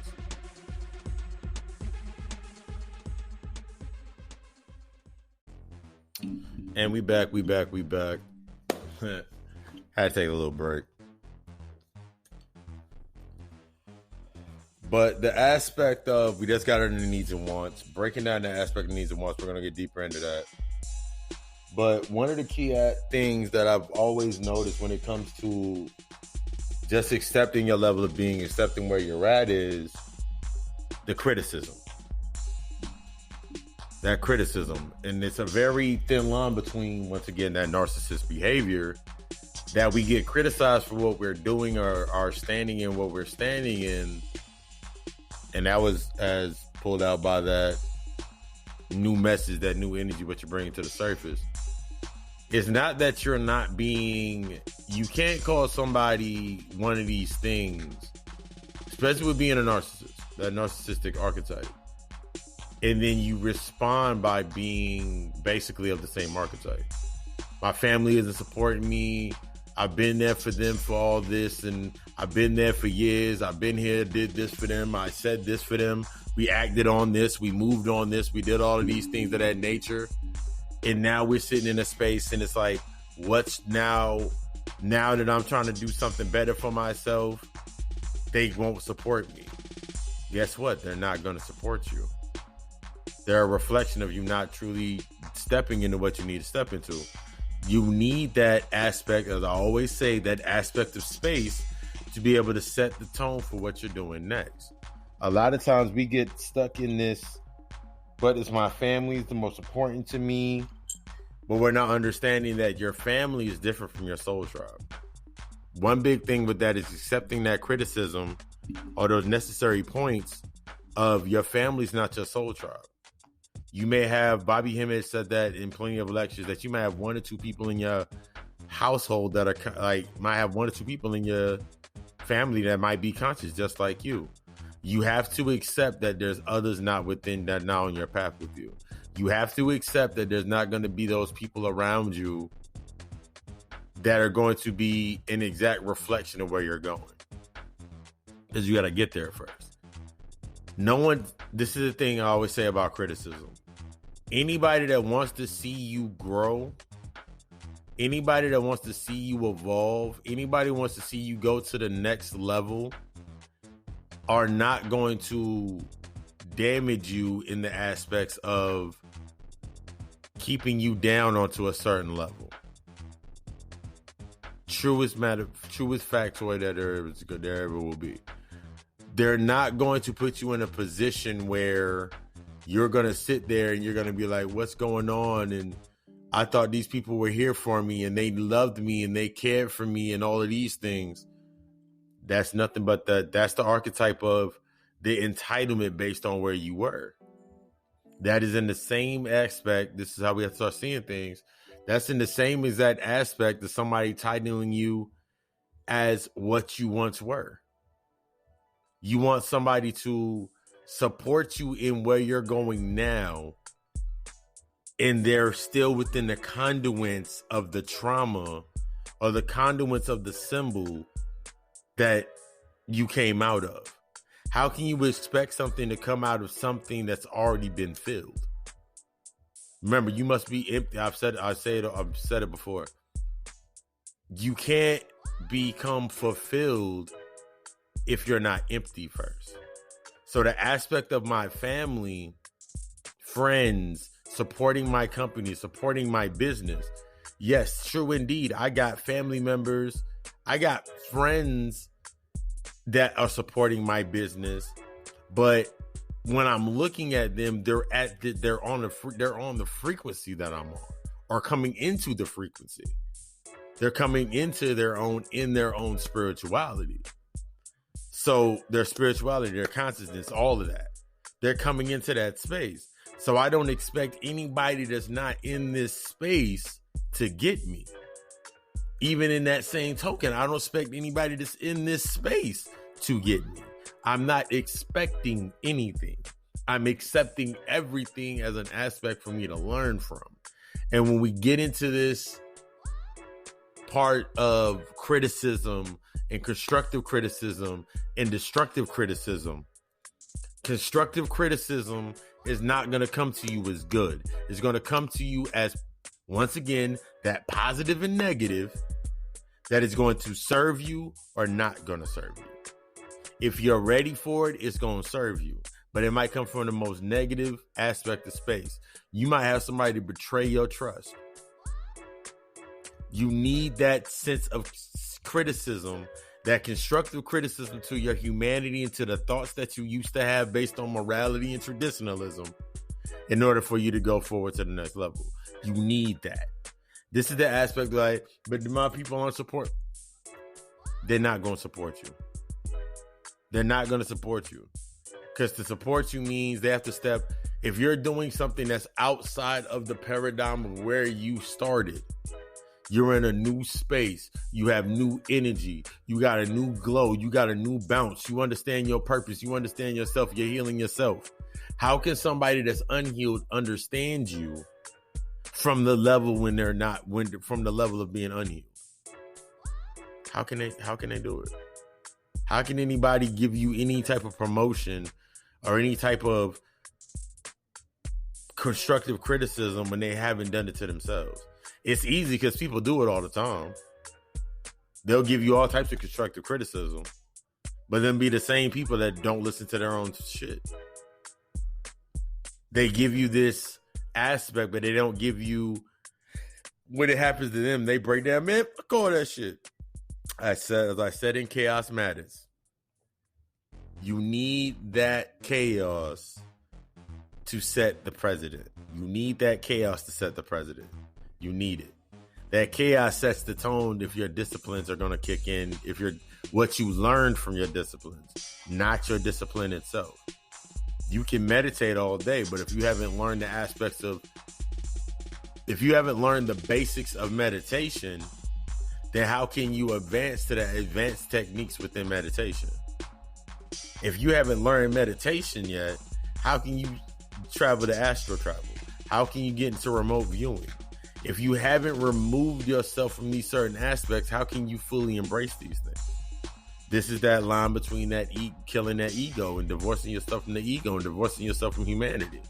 And we back. Had to take a little break. But the aspect of, we just got into the needs and wants, breaking down the aspect of needs and wants, we're going to get deeper into that. But one of the key things that I've always noticed when it comes to just accepting your level of being, accepting where you're at, is the criticism. That criticism. And it's a very thin line between, once again, that narcissist behavior, that we get criticized for what we're doing or our standing in what we're standing in. And that was as pulled out by that new message, that new energy, what you're bringing to the surface. It's not that you're not being, you can't call somebody one of these things, especially with being a narcissist, that narcissistic archetype. And then you respond by being basically of the same archetype. My family isn't supporting me. I've been there for them for all this, and I've been there for years. I've been here, did this for them. I said this for them. We acted on this. We moved on this. We did all of these things of that nature. And now we're sitting in a space, and it's like, what's now that I'm trying to do something better for myself, they won't support me. Guess what? They're not going to support you. They're a reflection of you not truly stepping into what you need to step into. You need that aspect, as I always say, that aspect of space to be able to set the tone for what you're doing next. A lot of times we get stuck in this, but it's my family is the most important to me. But we're not understanding that your family is different from your soul tribe. One big thing with that is accepting that criticism or those necessary points of your family's not your soul tribe. You may have, Bobby Hemmett said that in plenty of lectures, that you might have one or two people in your household that are like, might have one or two people in your family that might be conscious just like you. You have to accept that there's others not within that, now on your path with you. You have to accept that there's not going to be those people around you that are going to be an exact reflection of where you're going. Because you got to get there first. No one, this is the thing I always say about criticism. Anybody that wants to see you grow, anybody that wants to see you evolve, anybody who wants to see you go to the next level are not going to damage you in the aspects of keeping you down onto a certain level. Truest factoid that there ever will be. They're not going to put you in a position where you're going to sit there and you're going to be like, what's going on? And I thought these people were here for me and they loved me and they cared for me and all of these things. That's nothing but that's the archetype of the entitlement based on where you were. That is in the same aspect. This is how we have to start seeing things. That's in the same exact aspect of somebody titling you as what you once were. You want somebody to support you in where you're going now, and they're still within the conduits of the trauma or the conduits of the symbol that you came out of. How can you expect something to come out of something that's already been filled? Remember, you must be empty. I've said it before. You can't become fulfilled if you're not empty first. So the aspect of my family, friends, supporting my company, supporting my business. Yes, true indeed. I got family members. I got friends that are supporting my business. But when I'm looking at them, they're on the frequency that I'm on, or coming into the frequency. They're coming into their own spirituality. So their spirituality, their consciousness, all of that, they're coming into that space. So I don't expect anybody that's not in this space to get me. Even in that same token, I don't expect anybody that's in this space to get me. I'm not expecting anything. I'm accepting everything as an aspect for me to learn from. And when we get into this part of criticism and constructive criticism and destructive criticism, constructive criticism is not going to come to you as good. It's going to come to you as Once again, that positive and negative that is going to serve you or not going to serve you. If you're ready for it, it's going to serve you. But it might come from the most negative aspect of space. You might have somebody betray your trust. You need that sense of criticism, that constructive criticism to your humanity and to the thoughts that you used to have based on morality and traditionalism in order for you to go forward to the next level. You need that. This is the aspect like, but my people aren't support. They're not going to support you. They're not going to support you. Because to support you means they have to step. If you're doing something that's outside of the paradigm of where you started, you're in a new space. You have new energy. You got a new glow. You got a new bounce. You understand your purpose. You understand yourself. You're healing yourself. How can somebody that's unhealed understand you from the level when they're not, from the level of being unhealed? How can they do it? How can anybody give you any type of promotion or any type of constructive criticism when they haven't done it to themselves? It's easy because people do it all the time. They'll give you all types of constructive criticism, but then be the same people that don't listen to their own shit. They give you this aspect, but they don't give you, when it happens to them, they break down, man, fuck all that shit. As I said in Chaos Matters, you need that chaos to set the president. You need that chaos to set the president. You need it. That chaos sets the tone if your disciplines are going to kick in, if you're what you learned from your disciplines, not your discipline itself. You can meditate all day, but if you haven't learned the aspects of, if you haven't learned the basics of meditation, then how can you advance to the advanced techniques within meditation? If you haven't learned meditation yet, how can you travel to astral travel? How can you get into remote viewing? If you haven't removed yourself from these certain aspects, how can you fully embrace these things? This is that line between that killing that ego and divorcing yourself from the ego and divorcing yourself from humanity.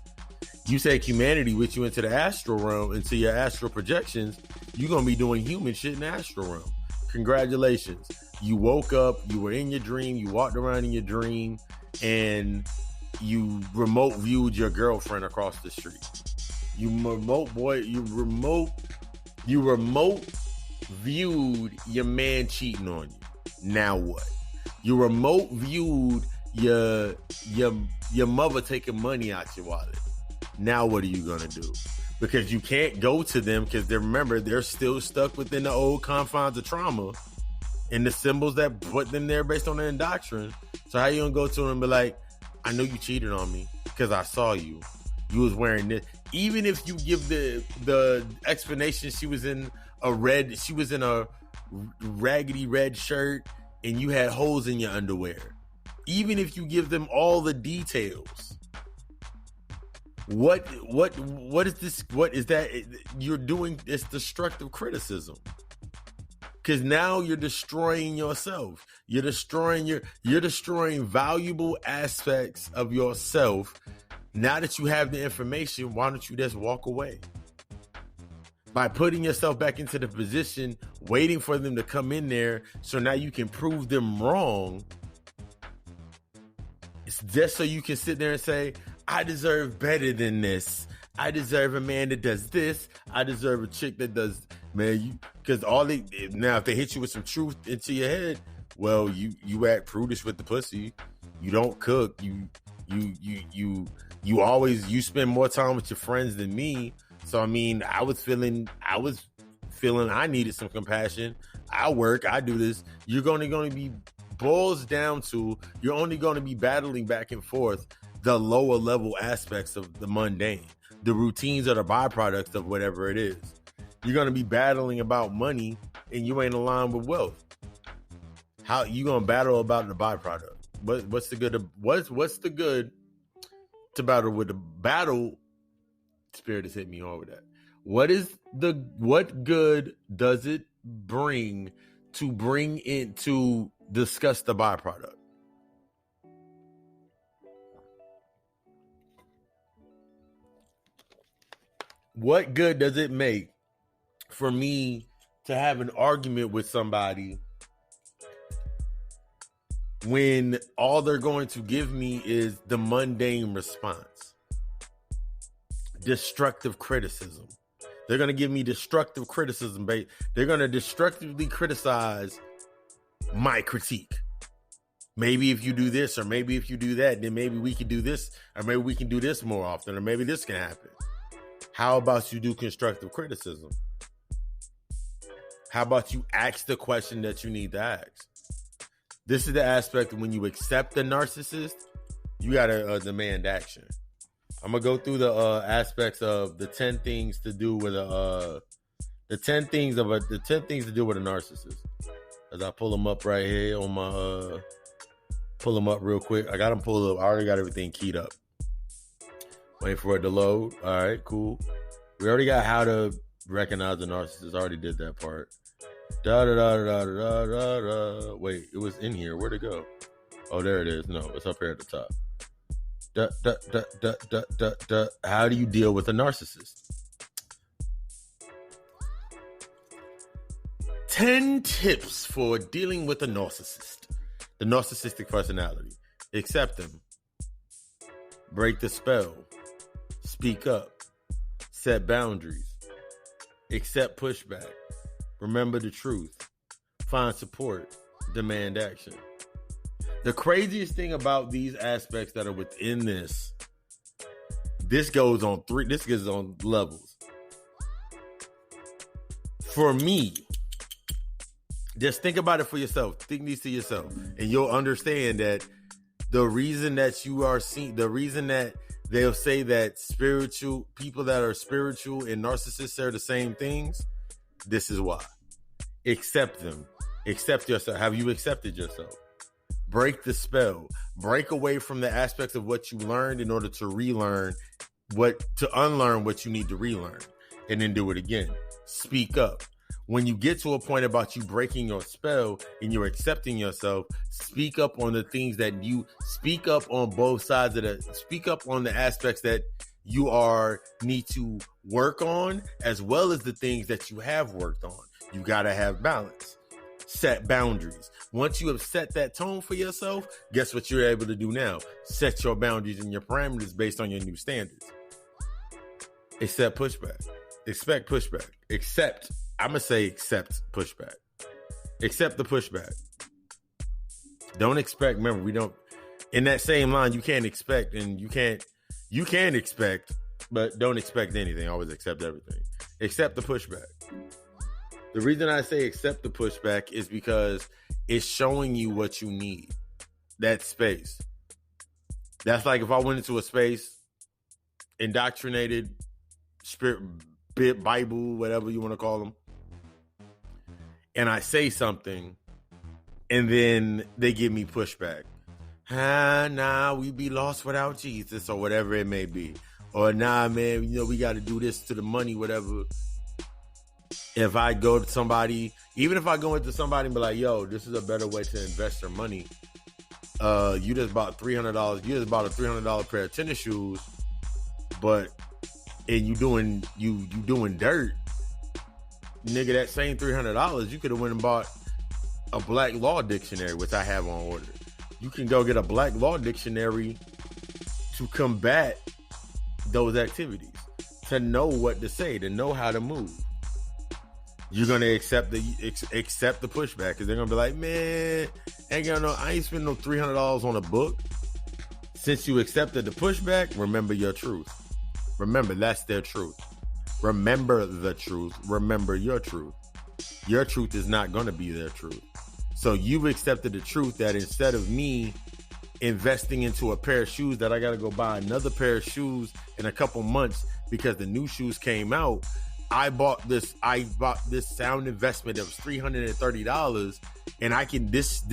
You take humanity with you into the astral realm, into your astral projections, you're going to be doing human shit in the astral realm. Congratulations. You woke up, you were in your dream, you walked around in your dream, and you remote viewed your girlfriend across the street. You remote viewed your man cheating on you. Now what? You remote viewed your mother taking money out your wallet. Now what are you gonna do? Because you can't go to them because remember they're still stuck within the old confines of trauma and the symbols that put them there based on their indoctrination. So how you gonna go to them and be like, I know you cheated on me because I saw you. You was wearing this. Even if you give the explanation, she was in a raggedy red shirt and you had holes in your underwear. Even if you give them all the details, what is this? What is that? You're doing this destructive criticism. Because now you're destroying yourself. You're destroying valuable aspects of yourself. Now that you have the information, why don't you just walk away? By putting yourself back into the position, waiting for them to come in there, so now you can prove them wrong. It's just so you can sit there and say, I deserve better than this. I deserve a man that does this. I deserve a chick that does, man, because now if they hit you with some truth into your head, well, you act prudish with the pussy. You don't cook. You spend more time with your friends than me. So, I mean, I was feeling I needed some compassion. I work, I do this. You're only going to be boils down to, you're only going to be battling back and forth the lower level aspects of the mundane. The routines are the byproducts of whatever it is. You're going to be battling about money and you ain't aligned with wealth. How you going to battle about the byproduct? What's the good? What's the good to battle with? The battle spirit has hit me over that. What good does it bring to discuss the byproduct? What good does it make for me to have an argument with somebody when all they're going to give me is the mundane response. Destructive criticism. They're going to give me destructive criticism. They're going to destructively criticize my critique. Maybe if you do this, or maybe if you do that, then maybe we can do this, or maybe we can do this more often, or maybe this can happen. How about you do constructive criticism? How about you ask the question that you need to ask? This is the aspect when you accept the narcissist, you got to demand action. I'm going to go through the aspects of the 10 things to do with the 10 things to do with a narcissist. As I pull them up right here on my pull them up real quick. I got them pulled up. I already got everything keyed up. Waiting for it to load. All right, cool. We already got how to recognize the narcissist. I already did that part. Wait, it was in here. Where'd it go? Oh, there it is. No, it's up here at the top. How do you deal with a narcissist? 10 tips for dealing with a narcissist. The narcissistic personality. Accept them. Break the spell. Speak up. Set boundaries. Accept pushback. Remember the truth. Find support. Demand action. The craziest thing about these aspects that are within this goes on levels. For me, just think about it for yourself. Think these to yourself, and you'll understand that the reason that you are seen, the reason that they'll say that spiritual people that are spiritual and narcissists are the same things. This is why. Accept them. Accept yourself. Have you accepted yourself? Break the spell. Break away from the aspects of what you learned in order to unlearn what you need to relearn, and then do it again. Speak up. When you get to a point about you breaking your spell and you're accepting yourself, speak up on the things that you speak up on both sides of speak up on the aspects that you need to work on, as well as the things that you have worked on. You got to have balance. Set boundaries. Once you have set that tone for yourself, guess what you're able to do now? Set your boundaries and your parameters based on your new standards. Accept pushback. Expect pushback. Accept pushback. Accept the pushback. Don't expect. Remember, we don't. In that same line, you can't expect, and you can expect, but don't expect anything. Always accept everything. Accept the pushback. The reason I say accept the pushback is because it's showing you what you need. That space. That's like if I went into a space, indoctrinated, spirit, Bible, whatever you want to call them, and I say something, and then they give me pushback. We'd be lost without Jesus, or whatever it may be. Or man, we got to do this to the money, whatever. If I go to somebody, even if I go into somebody and be like, yo, this is a better way to invest your money. You just bought $300. You just bought a $300 pair of tennis shoes, and you doing dirt. Nigga, that same $300, you could have went and bought a Black Law Dictionary, which I have on order. You can go get a Black Law Dictionary to combat those activities, to know what to say, to know how to move. You're gonna accept the pushback, because they're gonna be like, man, I ain't spending no $300 on a book. Since you accepted the pushback, remember your truth. Remember, that's their truth. Remember the truth. Remember your truth. Your truth is not going to be their truth. So you've accepted the truth that instead of me investing into a pair of shoes, that I got to go buy another pair of shoes in a couple months because the new shoes came out. I bought this sound investment that was $330, and I can this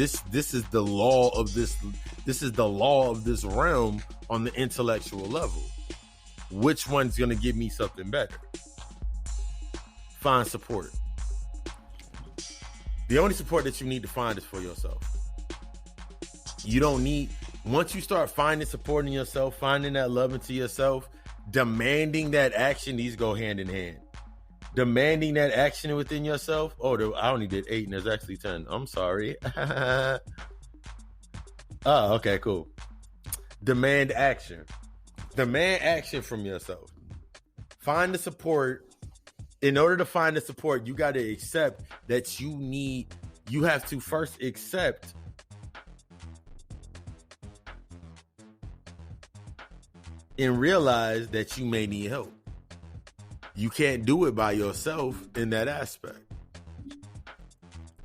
is the law of this realm on the intellectual level. Which one's going to give me something better? Find support. The only support that you need to find is for yourself. You don't need, once you start finding support in yourself, finding that love into yourself, demanding that action, these go hand in hand. Demanding that action within yourself. Oh, I only did 8 and there's actually 10. I'm sorry. Oh, okay, cool. Demand action. Demand action from yourself. Find the support. In order to find the support, you got to accept that you have to first accept and realize that you may need help. You can't do it by yourself in that aspect.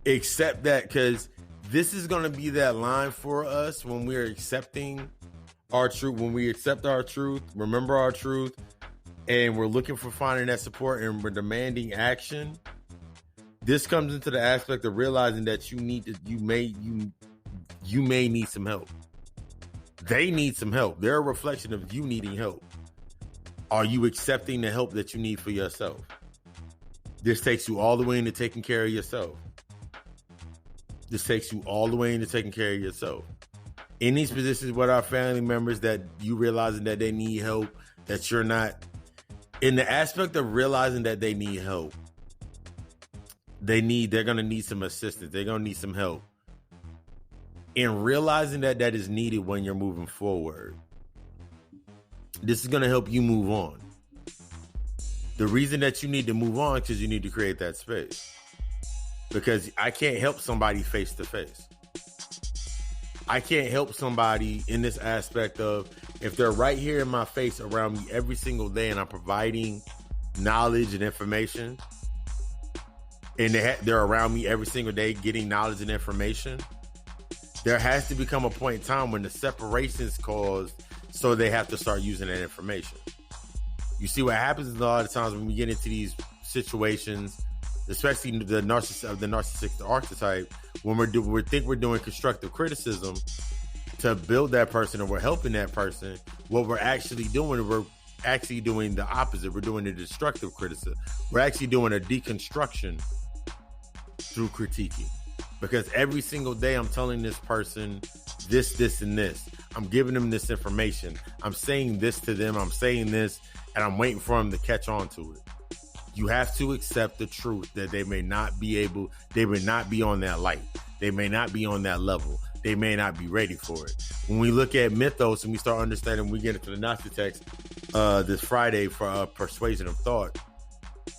Accept that, because this is going to be that line for us when we're accepting our truth. When we accept our truth, remember our truth, and we're looking for finding that support and we're demanding action. This comes into the aspect of realizing that you may need some help. They need some help. They're a reflection of you needing help. Are you accepting the help that you need for yourself? This takes you all the way into taking care of yourself. This takes you all the way into taking care of yourself. In these positions with our family members, that you realizing that they need help, that you're not in the aspect of realizing that they need help. They're going to need some assistance. They're going to need some help. And realizing that is needed when you're moving forward. This is going to help you move on. The reason that you need to move on is because you need to create that space. Because I can't help somebody face to face. I can't help somebody in this aspect of, if they're right here in my face around me every single day and I'm providing knowledge and information, and they're around me every single day getting knowledge and information, there has to become a point in time when the separation is caused, so they have to start using that information. You see what happens a lot of times when we get into these situations, especially the narcissistic archetype, when we think we're doing constructive criticism to build that person, or we're helping that person. What we're actually doing the opposite. We're doing a destructive criticism. We're actually doing a deconstruction through critiquing. Because every single day I'm telling this person this, and this. I'm giving them this information. I'm saying this to them. I'm saying this, and I'm waiting for them to catch on to it. You have to accept the truth that they may not be on that light. They may not be on that level. They may not be ready for it. When we look at mythos and we start understanding, we get into the Gnostic text this Friday for Persuasion of Thought.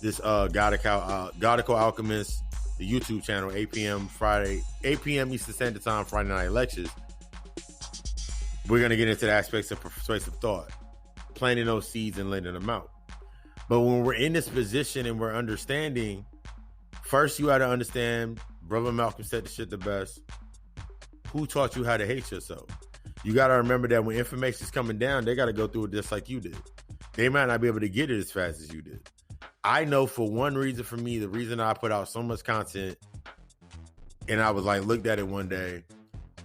This Godical Alchemist, the YouTube channel, 8 p.m. Eastern Standard Time, Friday night lectures. We're going to get into the aspects of persuasive thought, planting those seeds and letting them out. But when we're in this position and we're understanding, first you got to understand, Brother Malcolm said the shit the best. Who taught you how to hate yourself? You got to remember that when information is coming down, they got to go through it just like you did. They might not be able to get it as fast as you did. I know for one reason, for me, the reason I put out so much content, and I was like, looked at it one day,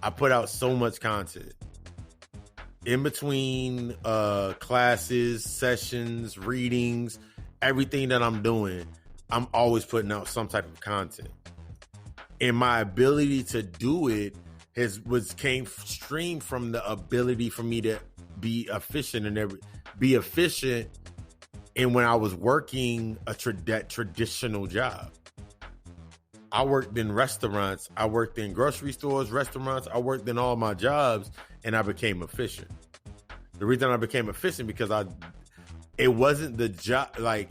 I put out so much content. In between classes, sessions, readings, everything that I'm doing, I'm always putting out some type of content. And my ability to do it came stream from the ability for me to be efficient and when I was working that traditional job. I worked in restaurants. I worked in grocery stores, restaurants. I worked in all my jobs, and I became efficient. The reason I became efficient because it wasn't the job. Like,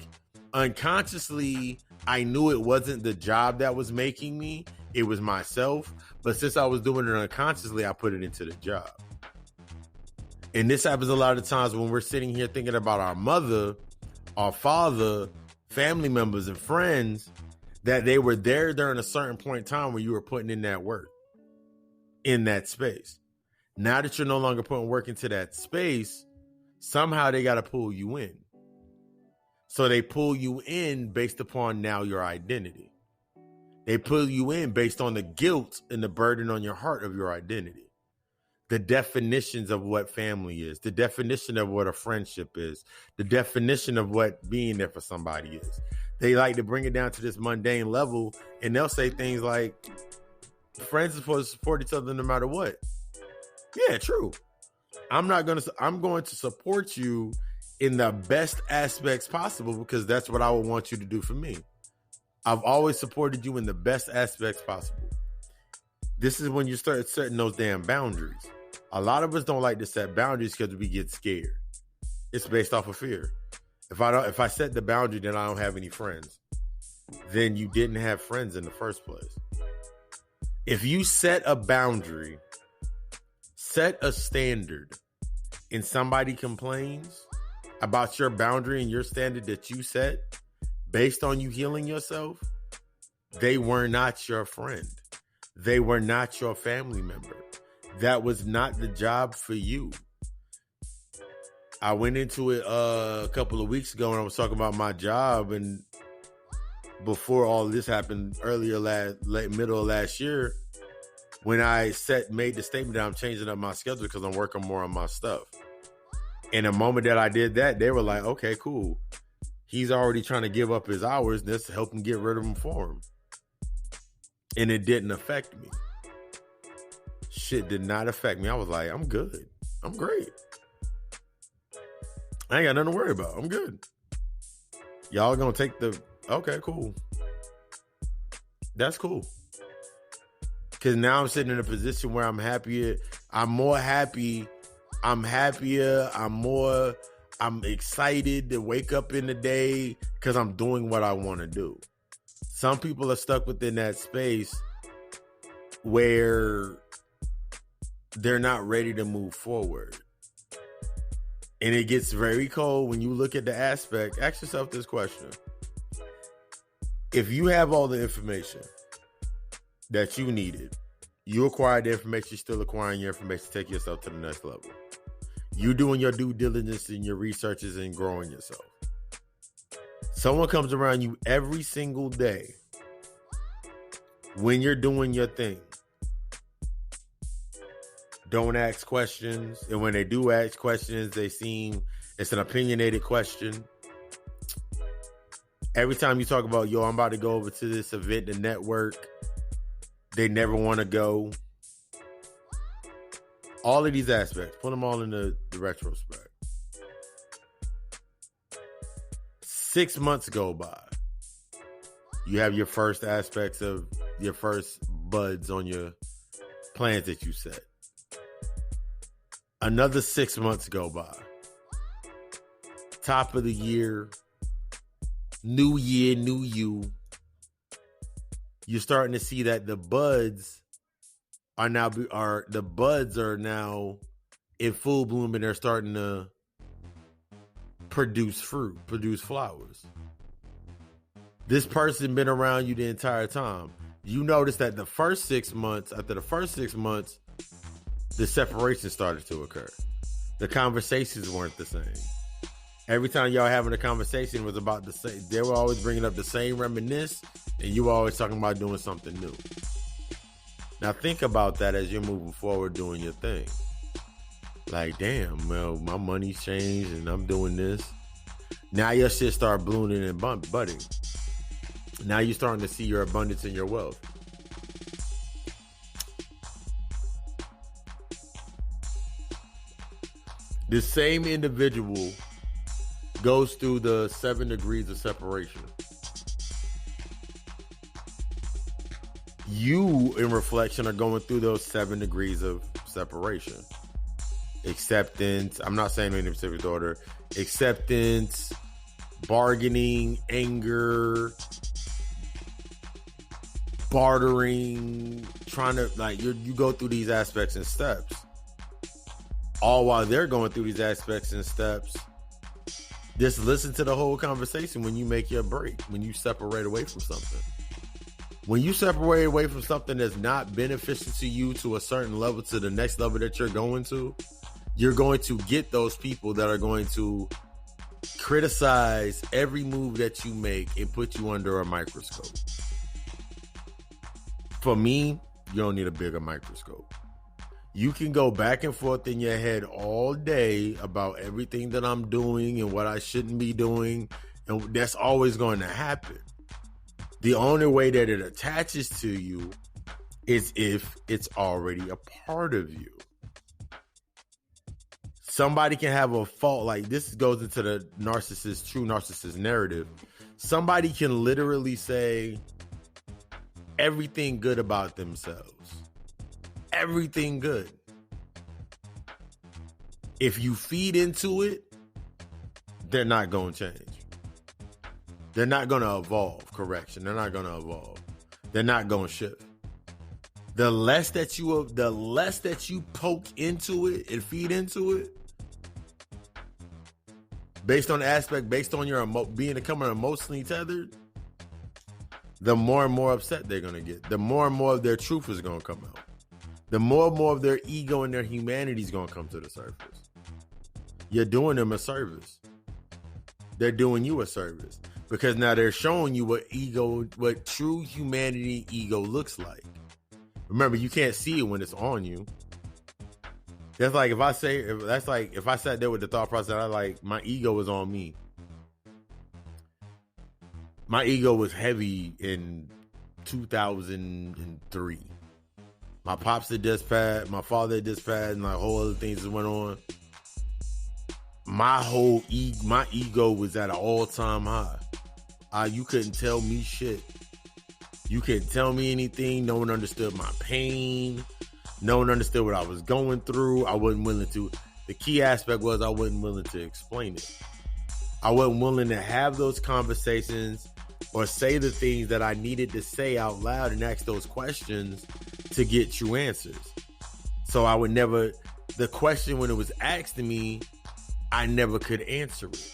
unconsciously, I knew it wasn't the job that was making me. It was myself. But since I was doing it unconsciously, I put it into the job. And this happens a lot of times when we're sitting here thinking about our mother, our father, family members, and friends, that they were there during a certain point in time where you were putting in that work in that space. Now that you're no longer putting work into that space, somehow they got to pull you in. So they pull you in based upon now your identity. They pull you in based on the guilt and the burden on your heart of your identity. The definitions of what family is, the definition of what a friendship is, the definition of what being there for somebody is. They like to bring it down to this mundane level, and they'll say things like, friends are supposed to support each other no matter what. Yeah, true. I'm going to support you in the best aspects possible, because that's what I would want you to do for me. I've always supported you in the best aspects possible. This is when you start setting those damn boundaries. A lot of us don't like to set boundaries because we get scared. It's based off of fear. If I set the boundary, then I don't have any friends. Then you didn't have friends in the first place. If you set a boundary, set a standard, and somebody complains about your boundary and your standard that you set based on you healing yourself, they were not your friend. They were not your family member. That was not the job for you. I went into it a couple of weeks ago and I was talking about my job, and before all this happened earlier middle of last year, when I made the statement that I'm changing up my schedule because I'm working more on my stuff. And the moment that I did that, they were like, okay, cool. He's already trying to give up his hours. Let's help him get rid of them for him. And it didn't affect me. Shit did not affect me. I was like, I'm good. I'm great. I ain't got nothing to worry about. I'm good. Y'all gonna take okay, cool. That's cool. Because now I'm sitting in a position where I'm happier. I'm more happy. I'm happier. I'm excited to wake up in the day because I'm doing what I want to do. Some people are stuck within that space where they're not ready to move forward. And it gets very cold when you look at the aspect. Ask yourself this question. If you have all the information that you needed, you acquired the information, you're still acquiring your information to take yourself to the next level. You doing your due diligence and your researches and growing yourself. Someone comes around you every single day when you're doing your thing. Don't ask questions. And when they do ask questions, it's an opinionated question. Every time you talk about, I'm about to go over to this event to network, they never want to go. All of these aspects, put them all in the retrospect. 6 months go by. You have your first aspects of your first buds on your plans that you set. Another 6 months go by. Top of the year, new year, new you. You're starting to see that the buds are now in full bloom, and they're starting to produce fruit, produce flowers. This person been around you the entire time. You notice that after the first 6 months, the separation started to occur. The conversations weren't the same. Every time y'all having a conversation, it was about the same. They were always bringing up the same reminisce, and you were always talking about doing something new. Now think about that as you're moving forward doing your thing. Like, damn, well, my money's changed and I'm doing this. Now your shit start blooming and budding. Now you're starting to see your abundance and your wealth. The same individual goes through the 7 degrees of separation. You, in reflection, are going through those 7 degrees of separation. Acceptance. I'm not saying in specific order. Acceptance, bargaining, anger, bartering, trying to, like, you go through these aspects and steps. All while they're going through these aspects and steps, just listen to the whole conversation when you make your break, when you separate away from something. When you separate away from something that's not beneficial to you to a certain level, to the next level that you're going to, you're going to get those people that are going to criticize every move that you make and put you under a microscope. For me, you don't need a bigger microscope. You can go back and forth in your head all day about everything that I'm doing and what I shouldn't be doing, and that's always going to happen. The only way that it attaches to you is if it's already a part of you. Somebody can have a fault. Like, this goes into the true narcissist narrative. Somebody can literally say everything good about themselves. Everything good. If you feed into it, they're not going to change. They're not going to evolve. Correction. They're not going to evolve. They're not going to shift. The less that you poke into it and feed into it, based on the aspect, based on your becoming emotionally tethered, the more and more upset they're going to get. The more and more of their truth is going to come out. The more and more of their ego and their humanity is going to come to the surface. You're doing them a service. They're doing you a service because now they're showing you what true humanity ego looks like. Remember, you can't see it when it's on you. That's like if I sat there with the thought process, my ego was on me. My ego was heavy in 2003. My pops had just passed, my father had just passed, and like whole other things that went on. My ego was at an all-time high. You couldn't tell me shit. You couldn't tell me anything. No one understood my pain. No one understood what I was going through. I wasn't willing to. The key aspect was I wasn't willing to explain it. I wasn't willing to have those conversations or say the things that I needed to say out loud and ask those questions to get true answers. So I would never, the question when it was asked to me, I never could answer it.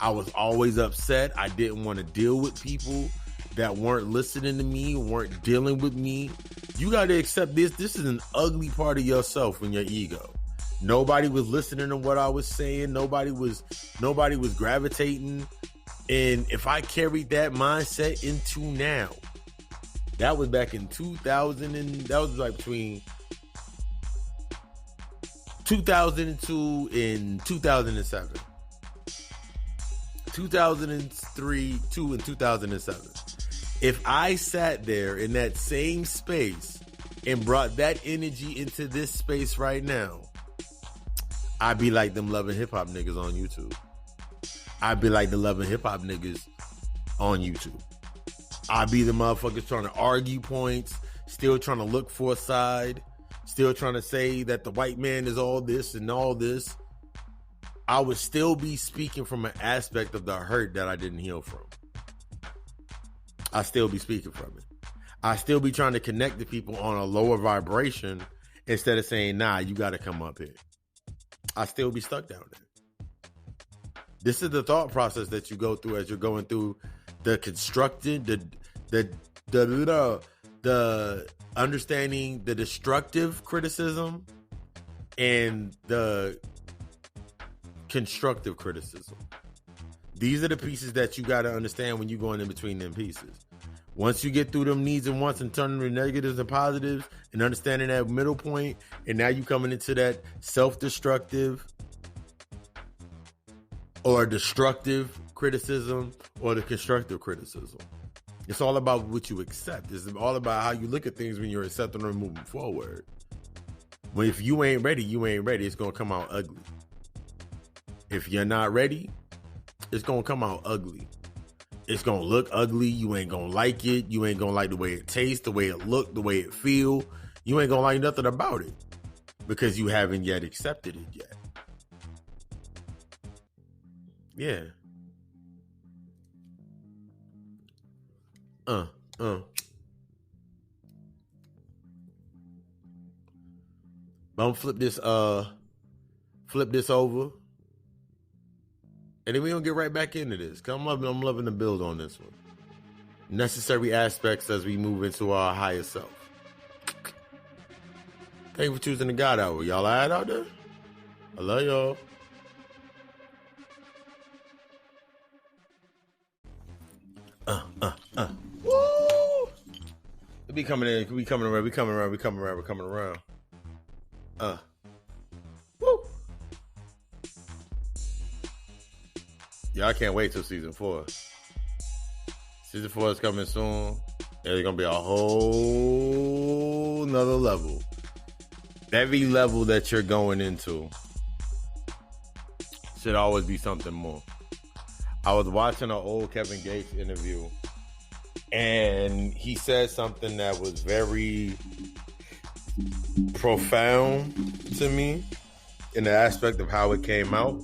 I was always upset. I didn't want to deal with people that weren't listening to me, weren't dealing with me. You got to accept this. This is an ugly part of yourself and your ego. Nobody was listening to what I was saying. Nobody was gravitating. And if I carried that mindset into now, that was back in 2000 and that was like between 2002 and 2007. 2003, 2 and 2007. If I sat there in that same space and brought that energy into this space right now, I'd be like them loving hip hop niggas on YouTube. I'd be like the loving hip hop niggas on YouTube. I'd be the motherfuckers trying to argue points, still trying to look for a side, still trying to say that the white man is all this and all this. I would still be speaking from an aspect of the hurt that I didn't heal from. I still be speaking from it. I still be trying to connect to people on a lower vibration instead of saying, nah, you got to come up here. I still be stuck down there. This is the thought process that you go through as you're going through the constructed, the understanding the destructive criticism and the constructive criticism. These are the pieces that you got to understand when you're going in between them pieces. Once you get through them needs and wants and turning the negatives and positives and understanding that middle point, and now you coming into that self-destructive or destructive criticism or the constructive criticism. It's all about what you accept. It's all about how you look at things when you're accepting or moving forward. When if you ain't ready, you ain't ready. It's going to come out ugly. If you're not ready, it's going to come out ugly. It's going to look ugly. You ain't going to like it. You ain't going to like the way it tastes, the way it look, the way it feel. You ain't going to like nothing about it because you haven't yet accepted it yet. Yeah. But I'm flip this over. And then we gonna get right back into this. I'm loving the build on this one. Necessary aspects as we move into our higher self. Thank you for choosing the God Hour. Y'all all right out there? I love y'all. Woo! We coming around. Woo! Yeah, I can't wait till season 4. Season 4 is coming soon. There's gonna be a whole nother level. Every level that you're going into should always be something more. I was watching an old Kevin Gates interview, and he said something that was very profound to me in the aspect of how it came out.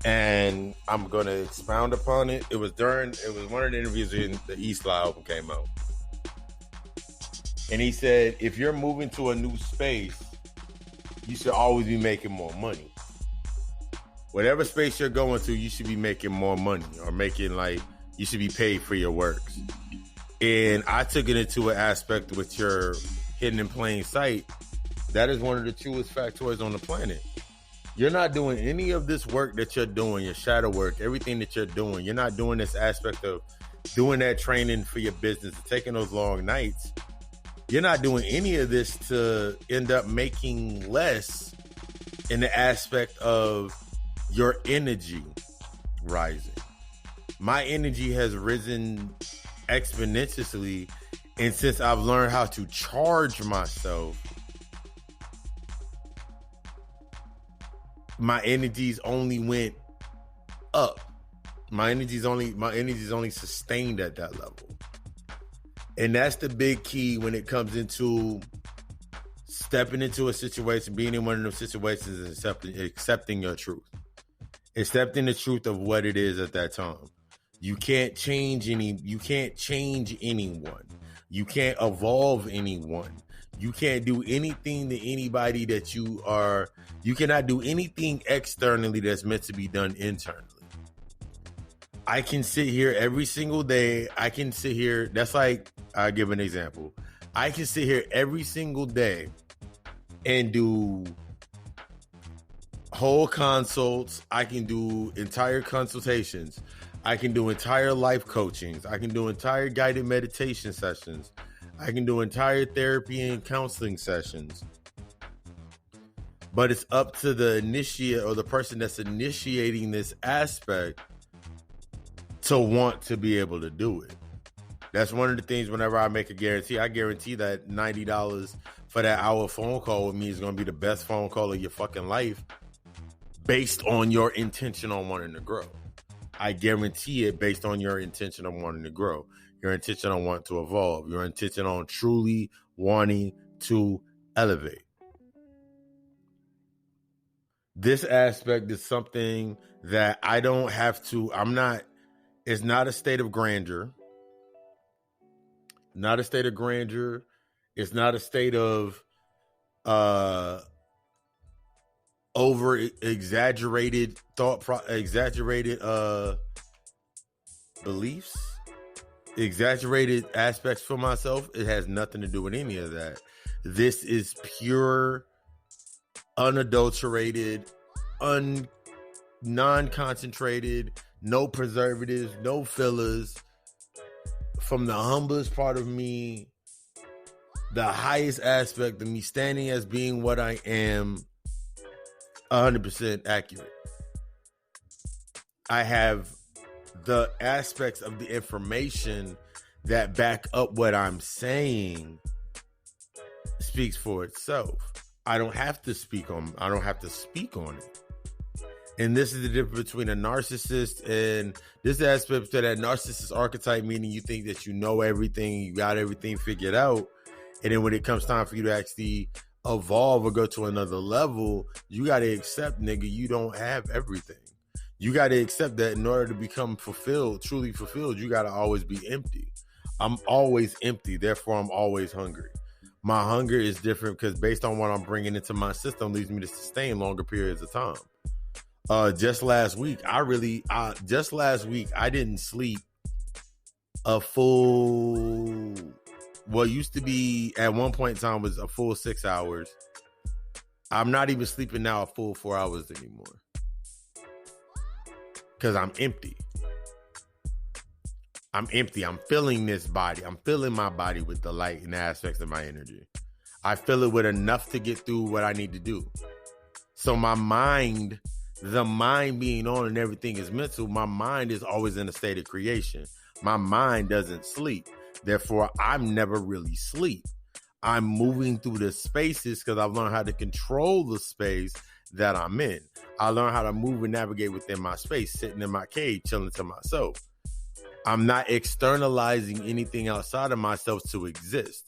And I'm going to expound upon it. It was one of the interviews when the Eastlaw album came out. And he said, if you're moving to a new space, you should always be making more money. Whatever space you're going to, you should be making more money, or you should be paid for your works. And I took it into an aspect with your hidden in plain sight. That is one of the truest factoids on the planet. You're not doing any of this work that you're doing, your shadow work, everything that you're doing. You're not doing this aspect of doing that training for your business, taking those long nights. You're not doing any of this to end up making less in the aspect of your energy rising. My energy has risen exponentially, and since I've learned how to charge myself, my energies only went up. My energy's only sustained at that level. And that's the big key when it comes into stepping into a situation, being in one of those situations, and accepting your truth. Accepting the truth of what it is at that time. You can't change anyone. You can't evolve anyone. You can't do anything to anybody that you cannot do anything externally that's meant to be done internally. I can sit here every single day. That's like, I'll give an example. I can sit here every single day and do whole consults. I can do entire consultations. I can do entire life coachings. I can do entire guided meditation sessions. I can do entire therapy and counseling sessions. But it's up to the initiate or the person that's initiating this aspect to want to be able to do it. That's one of the things whenever I make a guarantee, I guarantee that $90 for that hour phone call with me is going to be the best phone call of your fucking life based on your intention on wanting to grow. I guarantee it based on your intention on wanting to grow, your intention on wanting to evolve, your intention on truly wanting to elevate. This aspect is something that I don't have to, it's not a state of grandeur. Not a state of grandeur. It's not a state of over exaggerated beliefs, exaggerated aspects for myself. It has nothing to do with any of that. This is pure, unadulterated, non-concentrated, no preservatives, no fillers. From the humblest part of me, the highest aspect of me, standing as being what I am, 100% accurate. I have the aspects of the information that back up what I'm saying speaks for itself. I don't have to speak on it. And this is the difference between a narcissist and this aspect to that narcissist archetype, meaning you think that you know everything, you got everything figured out. And then when it comes time for you to actually evolve or go to another level, you got to accept, nigga, you don't have everything. You got to accept that in order to become fulfilled, truly fulfilled, you got to always be empty. I'm always empty. Therefore, I'm always hungry. My hunger is different because based on what I'm bringing into my system leads me to sustain longer periods of time. Just last week, I didn't sleep a full, what used to be at one point in time was a full 6 hours. I'm not even sleeping now a full 4 hours anymore. Because I'm empty. I'm filling this body. I'm filling my body with the light and the aspects of my energy. I fill it with enough to get through what I need to do. So my mind, the mind being on and everything is mental, my mind is always in a state of creation. My mind doesn't sleep. Therefore, I'm never really sleep. I'm moving through the spaces because I've learned how to control the space that I'm in. I learn how to move and navigate within my space, sitting in my cage, chilling to myself. I'm not externalizing anything outside of myself to exist.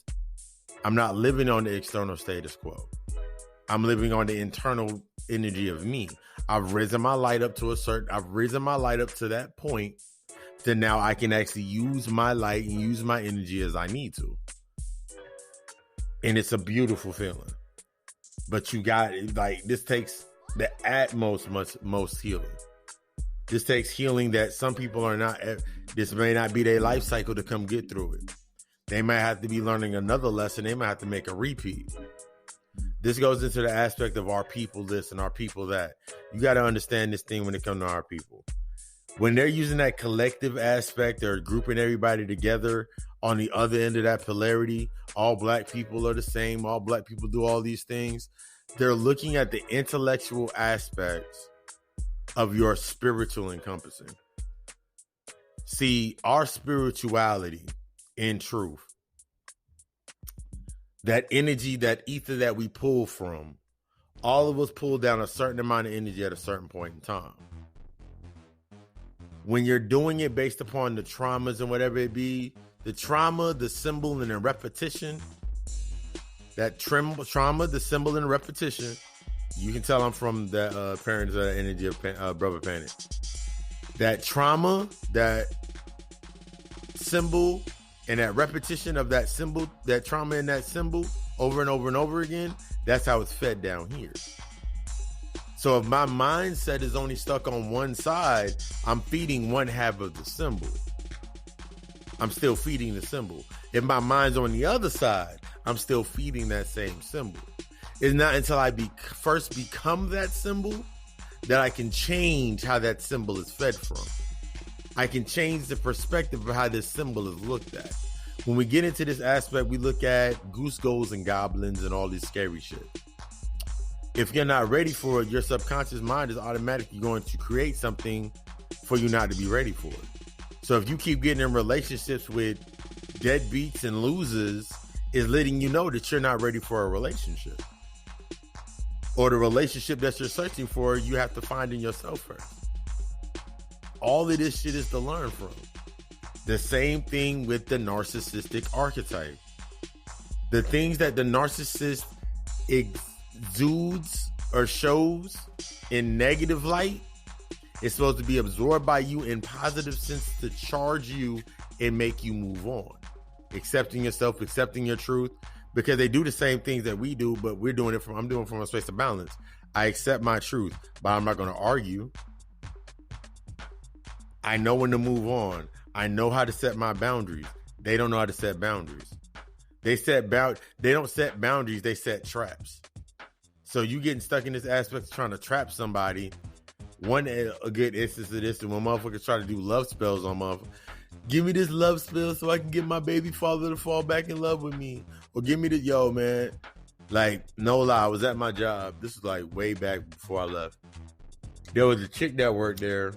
I'm not living on the external status quo. I'm living on the internal energy of me. I've risen my light up to that point that now I can actually use my light and use my energy as I need to. And it's a beautiful feeling. But you got like, this takes the utmost most healing. This takes healing that some people are not, this may not be their life cycle to come get through it. They might have to be learning another lesson. They might have to make a repeat. This goes into the aspect of our people this and our people that. You got to understand this thing when it comes to our people. When they're using that collective aspect, they're grouping everybody together on the other end of that polarity. All black people are the same. All black people do all these things. They're looking at the intellectual aspects of your spiritual encompassing. See, our spirituality in truth, that energy, that ether that we pull from, all of us pull down a certain amount of energy at a certain point in time. When you're doing it based upon the traumas and whatever it be, the trauma, the symbol, and the repetition, that trauma, the symbol, and the repetition, you can tell I'm from the parents of the energy of Brother Panic. That trauma, that symbol, and that repetition of that symbol, that trauma in that symbol over and over and over again, that's how it's fed down here. So if my mindset is only stuck on one side, I'm feeding one half of the symbol. I'm still feeding the symbol. If my mind's on the other side, I'm still feeding that same symbol. It's not until I first become that symbol that I can change how that symbol is fed from. I can change the perspective of how this symbol is looked at. When we get into this aspect, we look at goose goals and goblins and all this scary shit. If you're not ready for it, your subconscious mind is automatically going to create something for you not to be ready for it. So if you keep getting in relationships with deadbeats and losers, it's letting you know that you're not ready for a relationship. Or the relationship that you're searching for, you have to find in yourself first. All of this shit is to learn from. The same thing with the narcissistic archetype. The things that the narcissist exudes or shows in negative light is supposed to be absorbed by you in positive sense to charge you and make you move on. Accepting yourself, accepting your truth, because they do the same things that we do, but I'm doing it from a space of balance. I accept my truth, but I'm not going to argue. I know when to move on. I know how to set my boundaries. They don't know how to set boundaries. They don't set boundaries, they set traps. So you getting stuck in this aspect of trying to trap somebody. A good instance of this is when motherfuckers try to do love spells on motherfuckers. Give me this love spell so I can get my baby father to fall back in love with me. Or give me the, yo, man. Like, no lie, I was at my job. This was like way back before I left. There was a chick that worked there.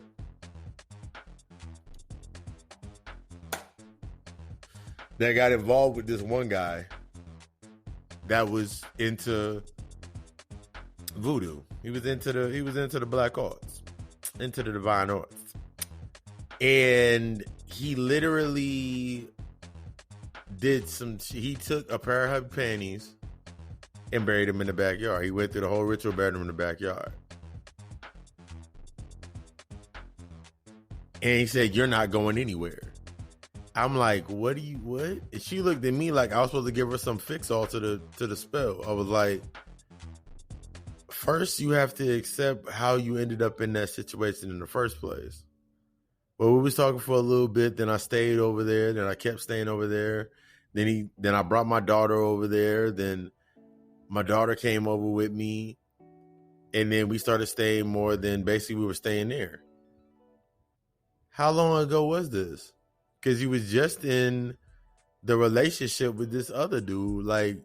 That got involved with this one guy that was into voodoo. He was into the black arts, into the divine arts. And he literally he took a pair of her panties and buried them in the backyard. He went through the whole ritual, buried them in the backyard. And he said, "You're not going anywhere." I'm like, what? And she looked at me like I was supposed to give her some fix-all to the spell. I was like, first you have to accept how you ended up in that situation in the first place. Well, we was talking for a little bit, then I stayed over there, then I kept staying over there. Then I brought my daughter over there, then my daughter came over with me, and then we started staying more than basically we were staying there. How long ago was this? Because you was just in the relationship with this other dude, like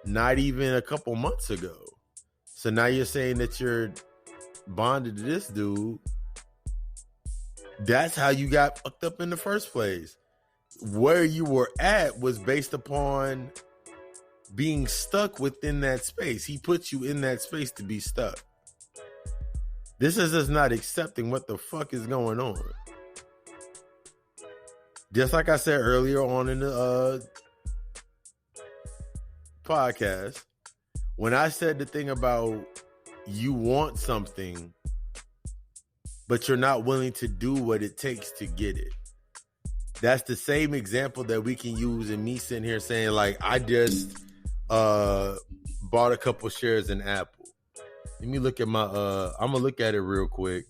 not even a couple months ago. So now you're saying that you're bonded to this dude. That's how you got fucked up in the first place. Where you were at was based upon being stuck within that space. He put you in that space to be stuck. This is us not accepting what the fuck is going on. Just like I said earlier on in the podcast, when I said the thing about you want something, but you're not willing to do what it takes to get it. That's the same example that we can use in me sitting here saying, like, I just bought a couple shares in Apple. Let me look at my, I'm going to look at it real quick.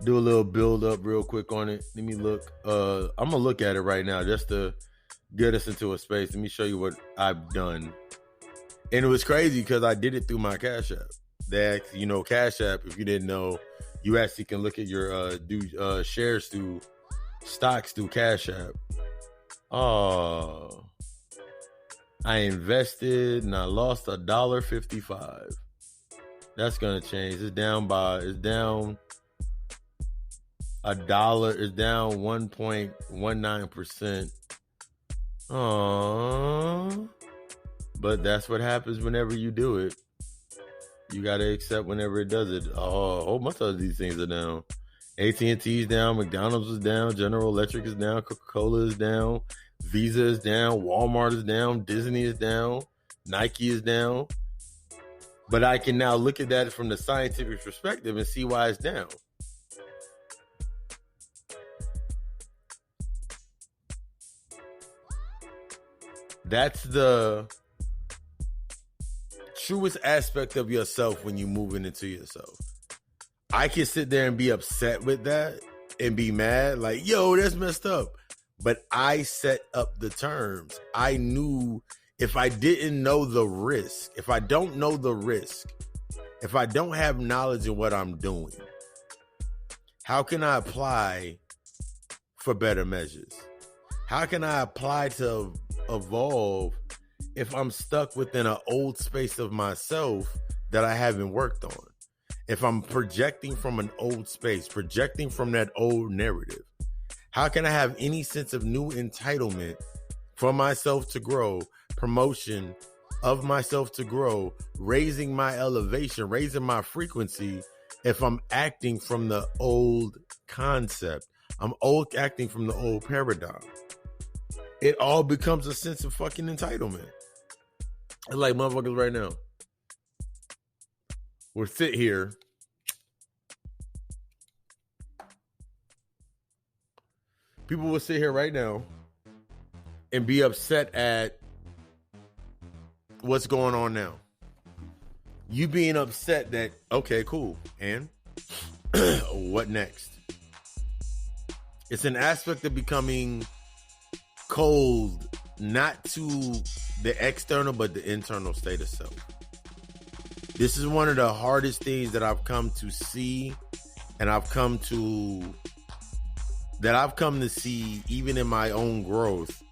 Do a little build up real quick on it. Let me look. I'm going to look at it right now just to get us into a space. Let me show you what I've done. And it was crazy because I did it through my Cash App. That, you know, Cash App, if you didn't know, you actually can look at your shares through stocks through Cash App. Oh, I invested and I lost $1.55. That's gonna change. It's down $1. It's down 1.19%. Oh, but that's what happens whenever you do it. You gotta accept whenever it does it. Oh, a whole bunch of these things are down. AT&T is down. McDonald's is down. General Electric is down. Coca-Cola is down. Visa is down. Walmart is down. Disney is down. Nike is down. But I can now look at that from the scientific perspective and see why it's down. That's the truest aspect of yourself when you're moving into yourself. I can sit there and be upset with that and be mad, like, yo, that's messed up. But I set up the terms. I knew if I didn't know the risk, if I don't know the risk, if I don't have knowledge of what I'm doing, how can I apply for better measures? How can I apply to evolve if I'm stuck within an old space of myself that I haven't worked on? If I'm projecting from an old space, projecting from that old narrative, how can I have any sense of new entitlement for myself to grow, promotion of myself to grow, raising my elevation, raising my frequency, if I'm acting from the old concept? I'm acting from the old paradigm. It all becomes a sense of fucking entitlement. It's like motherfuckers right now. We'll sit here. People will sit here right now and be upset at what's going on now. You being upset that, okay, cool. And what next? It's an aspect of becoming cold, not to the external, but the internal state of self. This is one of the hardest things that I've come to see, and I've come to see even in my own growth,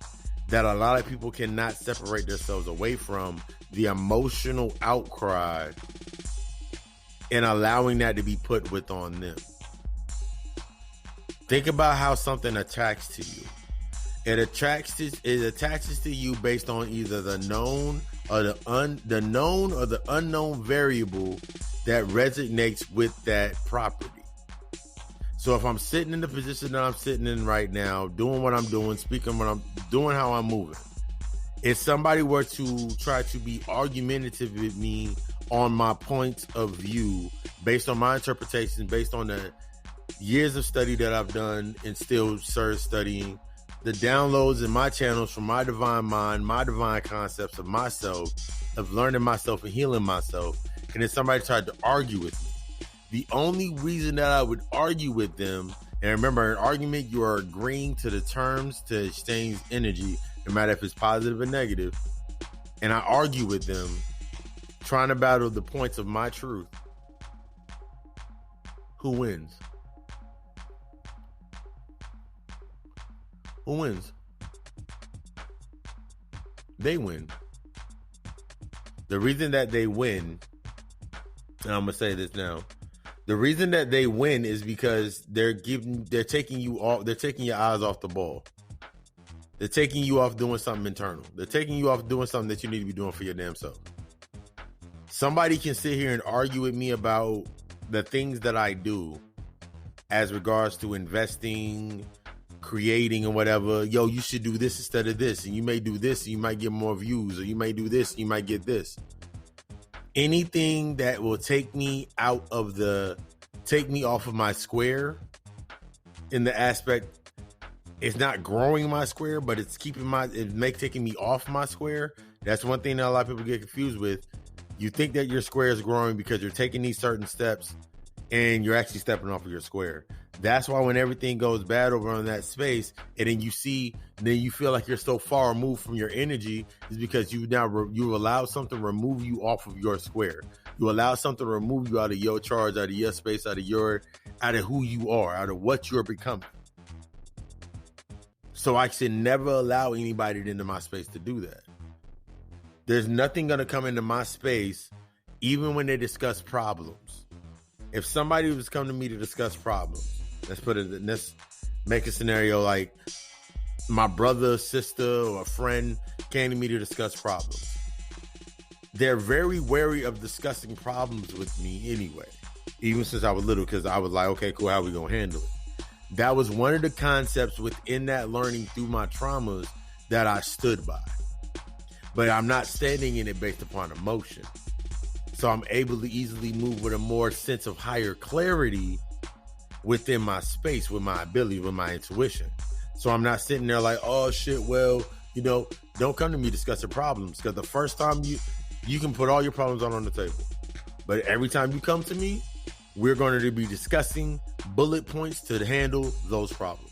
that a lot of people cannot separate themselves away from the emotional outcry and allowing that to be put with on them. Think about how something attracts to you. It attaches to you based on either the known or the known or the unknown variable that resonates with that property. So if I'm sitting in the position that I'm sitting in right now, doing what I'm doing, speaking what I'm doing, how I'm moving, if somebody were to try to be argumentative with me on my points of view, based on my interpretation, based on the years of study that I've done and still studying, the downloads in my channels from my divine mind, my divine concepts of myself, of learning myself and healing myself, and then somebody tried to argue with me, the only reason that I would argue with them, and remember, an argument, you are agreeing to the terms to exchange energy, no matter if it's positive or negative, and I argue with them, trying to battle the points of my truth. Who wins? Who wins? They win. The reason that they win, and I'm gonna say this now, the reason that they win is because they're taking your eyes off the ball. They're taking you off doing something internal. They're taking you off doing something that you need to be doing for your damn self. Somebody can sit here and argue with me about the things that I do as regards to investing, creating, and whatever. Yo, you should do this instead of this, and you may do this and you might get more views, or you may do this and you might get this. Anything that will take me off of my square, in the aspect, it's not growing my square, but it's taking me off my square. That's one thing that a lot of people get confused with. You think that your square is growing because you're taking these certain steps and you're actually stepping off of your square. That's why when everything goes bad over on that space, and then you feel like you're so far removed from your energy, is because you allow something to remove you off of your square. You allow something to remove you out of your charge, out of your space, out of who you are, out of what you're becoming. So I should never allow anybody into my space to do that. There's nothing going to come into my space, even when they discuss problems. If somebody was coming to me to discuss problems, let's make a scenario like my brother, sister, or a friend came to me to discuss problems. They're very wary of discussing problems with me anyway, even since I was little, because I was like, okay, cool, how are we going to handle it? That was one of the concepts within that learning through my traumas that I stood by. But I'm not standing in it based upon emotion. So I'm able to easily move with a more sense of higher clarity within my space, with my ability, with my intuition. So I'm not sitting there like, oh shit, well, don't come to me discussing problems. Because the first time you can put all your problems on the table. But every time you come to me, we're going to be discussing bullet points to handle those problems.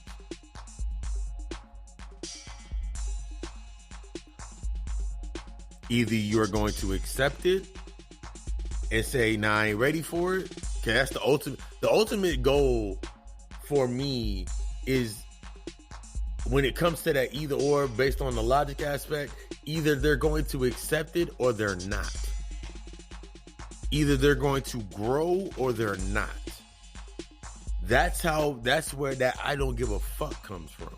Either you're going to accept it and say, nah, I ain't ready for it. Okay, that's the ultimate goal for me is, when it comes to that either or, based on the logic aspect, either they're going to accept it or they're not. Either they're going to grow or they're not. That's where that I don't give a fuck comes from.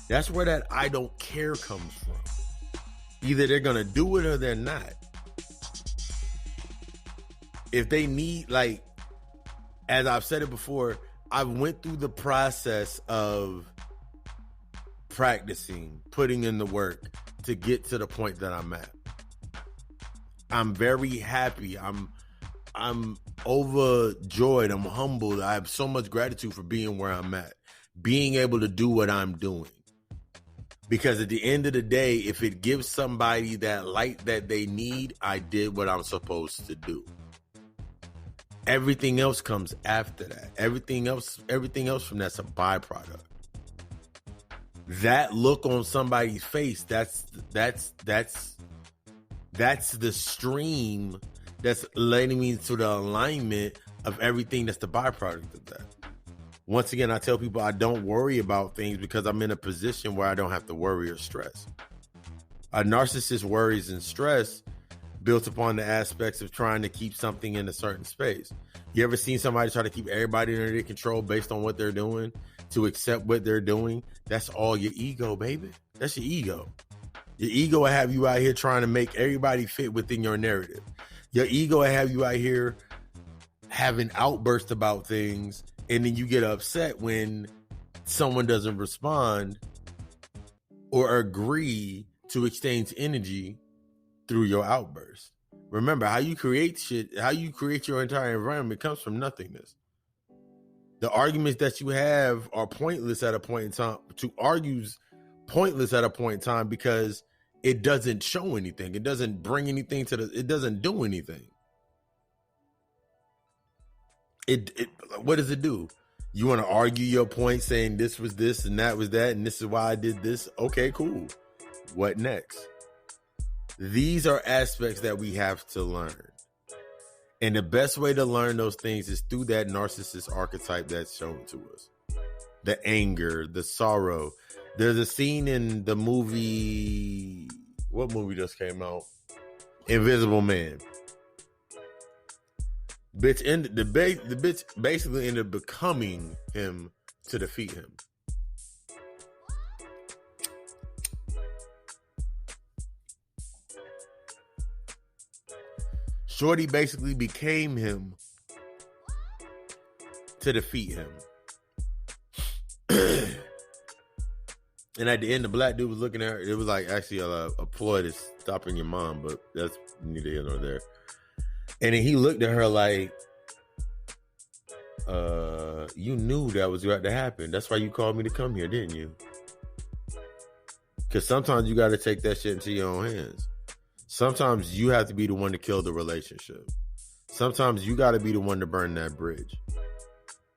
That's where that I don't care comes from. Either they're going to do it or they're not. If they need, like, as I've said it before, I went through the process of practicing, putting in the work to get to the point that I'm at. I'm very happy. I'm overjoyed. I'm humbled. I have so much gratitude for being where I'm at, being able to do what I'm doing. Because at the end of the day, if it gives somebody that light that they need, I did what I'm supposed to do. Everything else comes after that. Everything else from that's a byproduct. That look on somebody's face, that's the stream that's leading me to the alignment of everything that's the byproduct of that. Once again, I tell people I don't worry about things because I'm in a position where I don't have to worry or stress. A narcissist worries and stress built upon the aspects of trying to keep something in a certain space. You ever seen somebody try to keep everybody under their control based on what they're doing, to accept what they're doing? That's all your ego, baby. That's your ego. Your ego will have you out here trying to make everybody fit within your narrative. Your ego will have you out here having outbursts about things, and then you get upset when someone doesn't respond or agree to exchange energy through your outburst. Remember, how you create shit, how you create your entire environment comes from nothingness. The arguments that you have are pointless at a point in time. To argue's pointless at a point in time because it doesn't show anything. It doesn't bring anything it doesn't do anything. What does it do? You want to argue your point saying this was this and that was that and this is why I did this? Okay, cool. What next? These are aspects that we have to learn. And the best way to learn those things is through that narcissist archetype that's shown to us. The anger, the sorrow. There's a scene in the movie, what movie just came out? Invisible Man. The bitch basically ended up becoming him to defeat him. Shorty basically became him to defeat him. And at the end, the black dude was looking at her. It was like actually a ploy to stopping your mom, but that's neither here nor there. And then he looked at her like, you knew that was about to happen. That's why you called me to come here, didn't you? Because sometimes you got to take that shit into your own hands. Sometimes you have to be the one to kill the relationship. Sometimes you got to be the one to burn that bridge.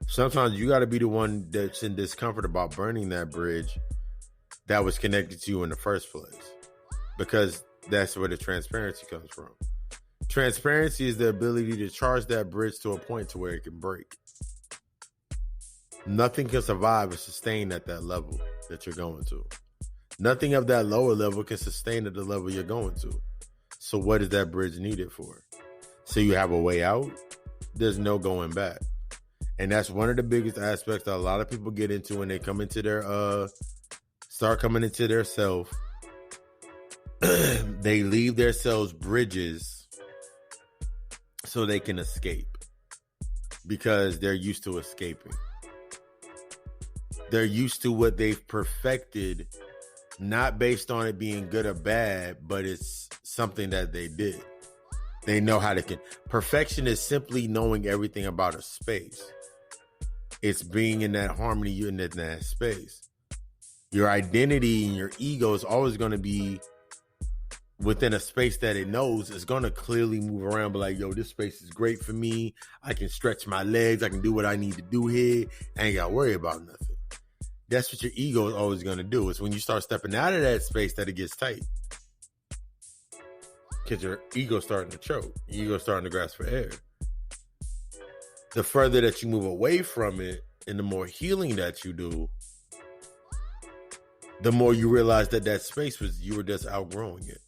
Sometimes you got to be the one that's in discomfort about burning that bridge that was connected to you in the first place. Because that's where the transparency comes from. Transparency is the ability to charge that bridge to a point to where it can break. Nothing can survive or sustain at that level that you're going to. Nothing of that lower level can sustain at the level you're going to. So what is that bridge needed for? So you have a way out? There's no going back. And that's one of the biggest aspects that a lot of people get into when they come into their, start coming into their self. They leave their selves bridges so they can escape. Because they're used to escaping. They're used to what they've perfected, not based on it being good or bad, but it's something that they did. They know how to. Perfection is simply knowing everything about a space. It's being in that harmony, you're in that space. Your identity and your ego is always going to be within a space that it knows. It's going to clearly move around, be like, yo, this space is great for me. I can stretch my legs. I can do what I need to do here. I ain't got to worry about nothing. That's what your ego is always going to do. It's when you start stepping out of that space that it gets tight. Because your ego's starting to choke. Your ego's starting to grasp for air. The further that you move away from it and the more healing that you do, the more you realize that that space was, you were just outgrowing it.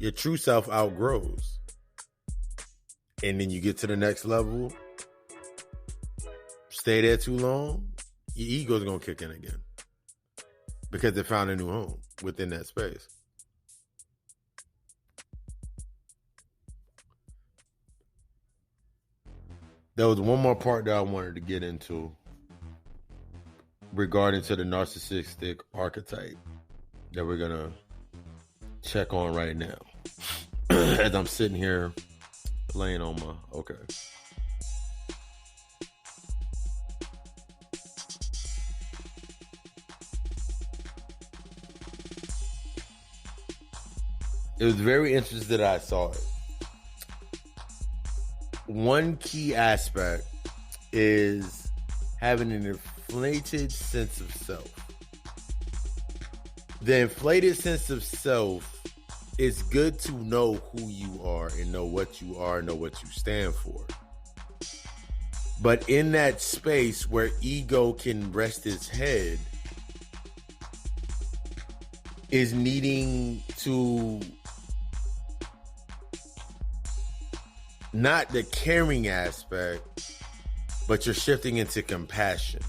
Your true self outgrows. And then you get to the next level, stay there too long, your ego's going to kick in again. Because it found a new home within that space. There was one more part that I wanted to get into regarding to the narcissistic archetype that we're going to check on right now. As I'm sitting here playing on my, okay. It was very interesting that I saw it. One key aspect is having an inflated sense of self. The inflated sense of self is good to know who you are and know what you are, know what you stand for. But in that space where ego can rest its head is needing to not the caring aspect, but you're shifting into compassion.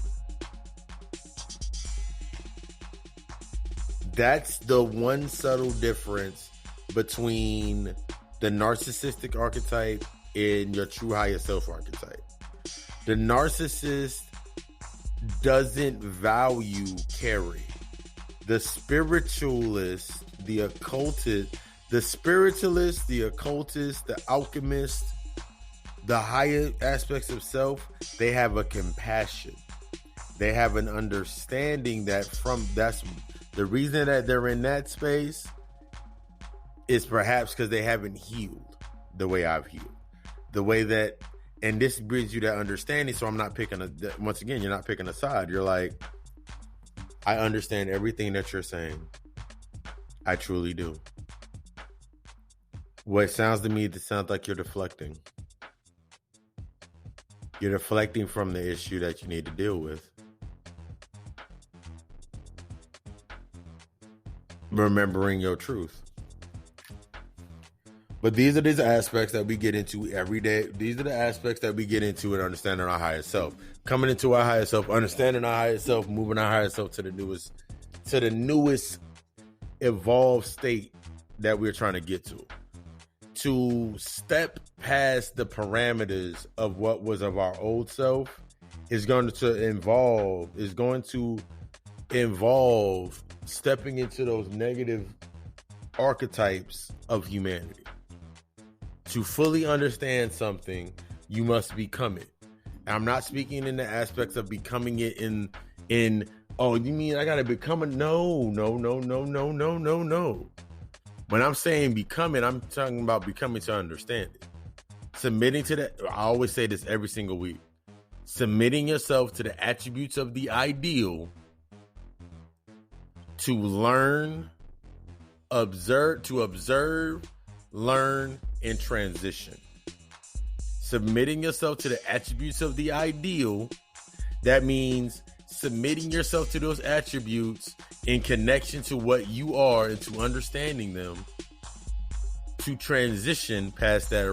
That's the one subtle difference between the narcissistic archetype and your true higher self archetype. The narcissist doesn't value caring. The spiritualist, the occultist, the alchemist, the higher aspects of self, they have a compassion. They have an understanding that that's the reason that they're in that space is perhaps because they haven't healed the way I've healed. The way that, and this brings you that understanding. So I'm not picking once again, you're not picking a side. You're like, I understand everything that you're saying. I truly do. What it sounds to me, it sounds like you're deflecting. You're deflecting from the issue that you need to deal with. Remembering your truth. But these are these aspects that we get into every day. These are the aspects that we get into in understanding our higher self. Coming into our higher self, understanding our higher self, moving our higher self to the newest evolved state that we're trying to get to. to step past the parameters of what was of our old self is going to involve stepping into those negative archetypes of humanity. To fully understand something, you must become it. I'm not speaking in the aspects of becoming it in oh, you mean I gotta become a no. When I'm saying become it, I'm talking about becoming to understand it. Submitting to that, I always say this every single week. Submitting yourself to the attributes of the ideal to learn, observe, learn, and transition. Submitting yourself to the attributes of the ideal, that means submitting yourself to those attributes in connection to what you are and to understanding them to transition past that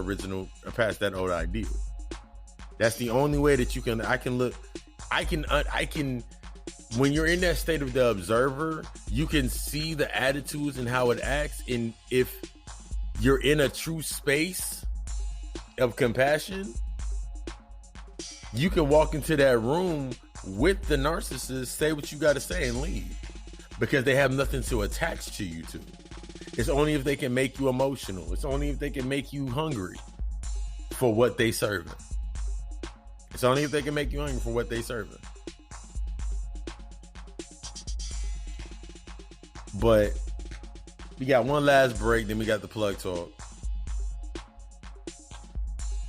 old ideal. That's the only way that when you're in that state of the observer, you can see the attitudes and how it acts. And if you're in a true space of compassion, you can walk into that room with the narcissist, say what you got to say, and leave. Because they have nothing to attach to you to. It's only if they can make you emotional. It's only if they can make you hungry for what they serving. It's only if they can make you hungry for what they serving. But we got one last break, then we got the plug talk.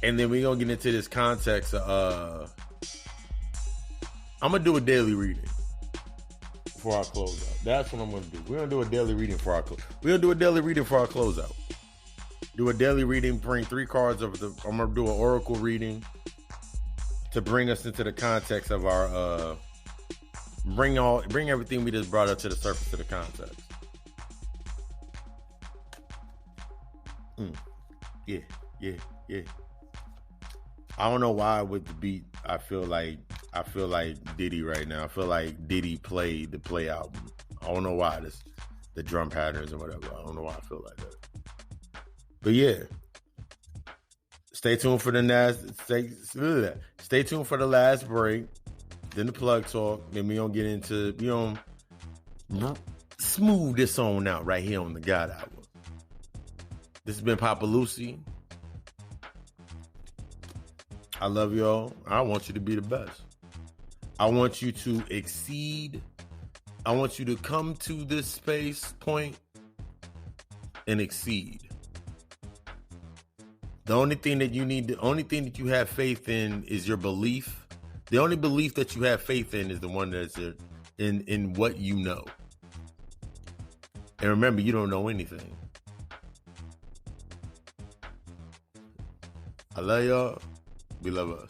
And then we're going to get into this context of, I'm going to do a daily reading for our closeout. That's what I'm going to do. We're going to do a daily reading for our closeout. Do a daily reading, bring 3 cards of I'm going to do an oracle reading to bring us into the context of our, bring everything we just brought up to the surface of the context. Yeah. I don't know why with the beat, I feel like Diddy right now. I feel like Diddy played the Play album. I don't know why, the drum patterns and whatever. I don't know why I feel like that. But yeah, stay tuned for the last break. Then the plug talk. Then we gonna smooth this on out right here on the God Hour. This has been Papa Lucy. I love y'all. I want you to be the best. I want you to exceed. I want you to come to this space point and exceed. The only thing that you have faith in is your belief. The only belief that you have faith in is the one that's in what you know. And remember, you don't know anything. I love y'all. We love us.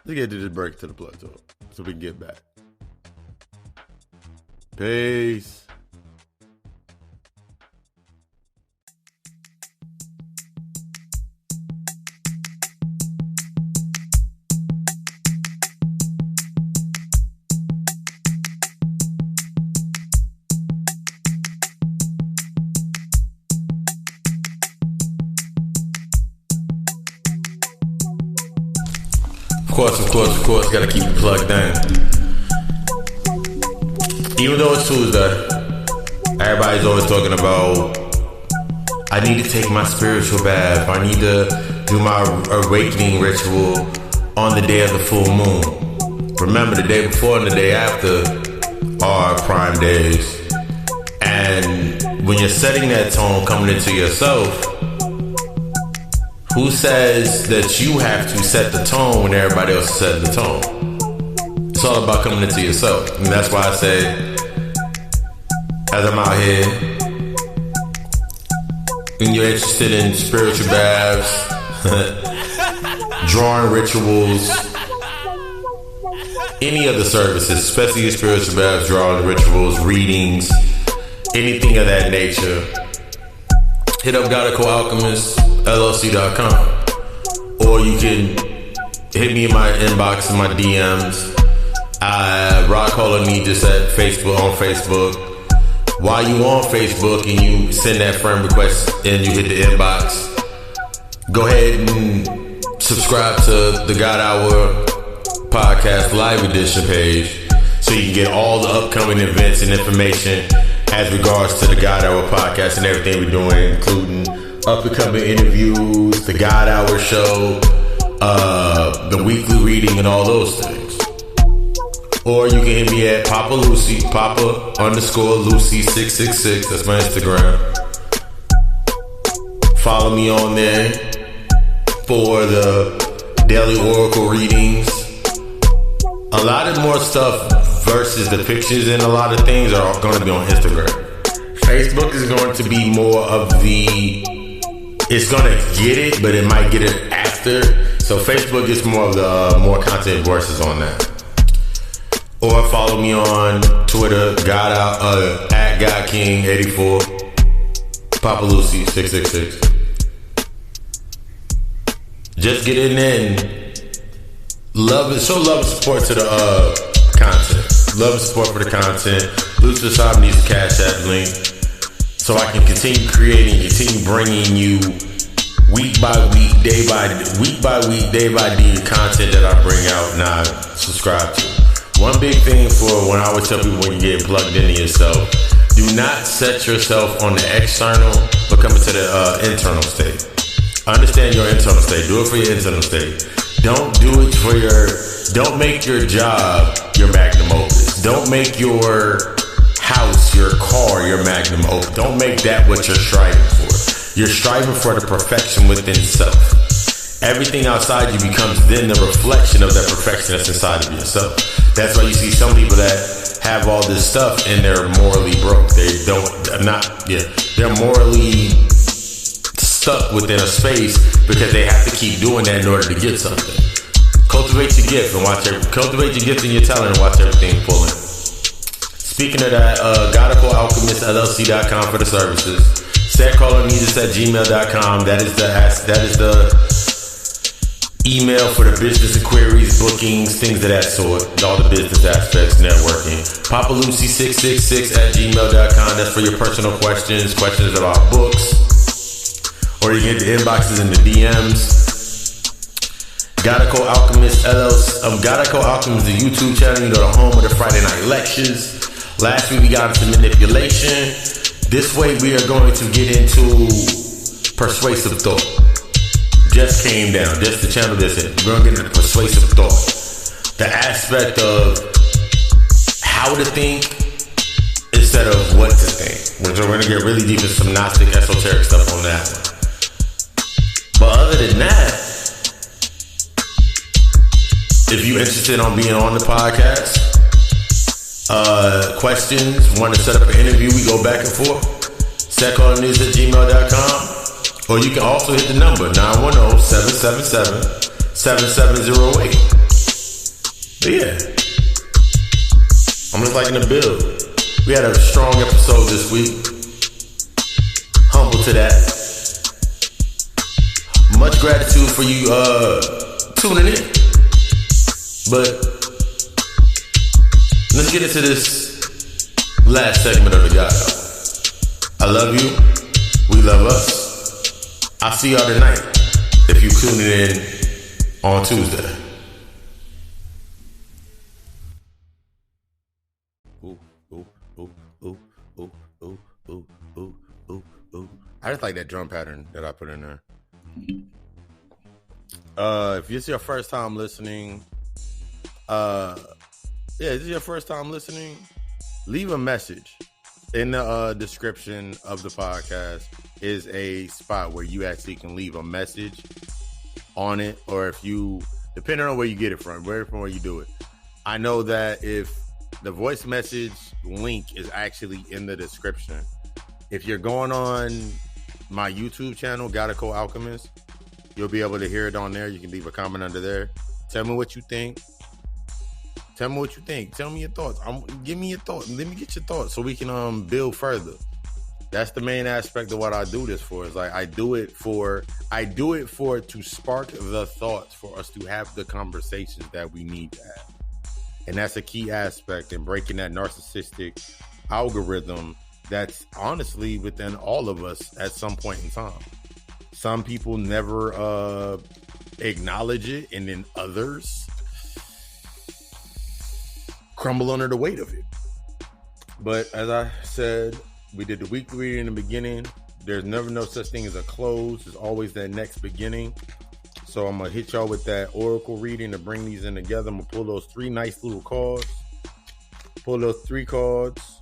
Let's get to this break to the plug talk so we can get back. Peace. Of course, gotta keep it plugged in. Even though it's Tuesday, everybody's always talking about, I need to take my spiritual bath. I need to do my awakening ritual on the day of the full moon. Remember, the day before and the day after are prime days. And when you're setting that tone coming into yourself, who says that you have to set the tone when everybody else is setting the tone? It's all about coming into yourself. And that's why I say, as I'm out here, and you're interested in spiritual baths, drawing rituals, any other services, especially your spiritual baths, drawing rituals, readings, anything of that nature, hit up Gotical Alchemist LLC.com, or you can hit me in my inbox in my DMs. Rock Hall of Me just at Facebook, on Facebook. While you on Facebook and you send that friend request and you hit the inbox, go ahead and subscribe to the God Hour Podcast Live Edition page so you can get all the upcoming events and information as regards to the God Hour Podcast and everything we're doing, including up-and-coming interviews, the God Hour Show, the weekly reading, and all those things. Or you can hit me at Papa Lucy, Papa_Lucy666. That's my Instagram. Follow me on there for the daily oracle readings. A lot of more stuff versus the pictures and a lot of things are going to be on Instagram. Facebook is going to be more of it's going to get it, but it might get it after. So Facebook is more of the more content versus on that. Or follow me on Twitter, at GodKing84, Papa Lucy 666. Just get in there and show love and support to the content. Love and support for the content. Lucifer Saab needs a Cash App link so I can continue creating, continue bringing you week by week, day by day the content that I bring out and I subscribe to. One big thing for when I always tell people when you get plugged into yourself, do not set yourself on the external, but come into the internal state. Understand your internal state. Do it for your internal state. Don't make your job your magnum opus. Don't make your house, your car, your magnum opus. Don't make that what you're striving for. You're striving for the perfection within self. Everything outside you becomes then the reflection of that perfection that's inside of yourself. That's why you see some people that have all this stuff and they're morally broke. They're morally stuck within a space because they have to keep doing that in order to get something. Cultivate your gift and cultivate your gift and your talent and watch everything pull in. Speaking of that, GodicalAlchemistLLC.com for the services. SetCallerNeedus@gmail.com. That is the email for the business inquiries, bookings, things of that sort. All the business aspects, networking. PapaLucy666@gmail.com. That's for your personal questions about books. Or you get the inboxes and the DMs. Godical Alchemist LLC. Godical Alchemist, the YouTube channel. You know, the home of the Friday night lectures. Last week we got into manipulation. This way we are going to get into persuasive thought. Just came down. Just the channel that's it. We're going to get into persuasive thought. The aspect of how to think instead of what to think. We're going to get really deep into some Gnostic esoteric stuff on that one. But other than that, if you're interested on being on the podcast, questions, want to set up an interview, we go back and forth. SetCallerNews@gmail.com. Or you can also hit the number 910-777-7708. But yeah, I'm just liking the build. We had a strong episode this week. Humble to that. Much gratitude for you tuning in. But let's get into this last segment of the God Hour. I love you. We love us. I'll see y'all tonight if you tune in on Tuesday. I just like that drum pattern that I put in there. If this is your first time listening, leave a message. In the description of the podcast is a spot where you actually can leave a message on it, or if you, depending on where you get it from where you do it. I know that if the voice message link is actually in the description, if you're going on my YouTube channel, Godical Alchemist, you'll be able to hear it on there. You can leave a comment under there. Tell me what you think. Tell me what you think. Tell me your thoughts. Give me your thoughts. Let me get your thoughts so we can build further. That's the main aspect of what I do this for. Is like I do it for to spark the thoughts for us to have the conversations that we need to have. And that's a key aspect in breaking that narcissistic algorithm that's honestly within all of us at some point in time. Some people never acknowledge it, and then others crumble under the weight of it. But as I said, we did the weekly reading in the beginning. There's never no such thing as a close. There's always that next beginning. So I'm going to hit y'all with that oracle reading to bring these in together. I'm going to pull those 3 nice little cards. Pull those 3 cards.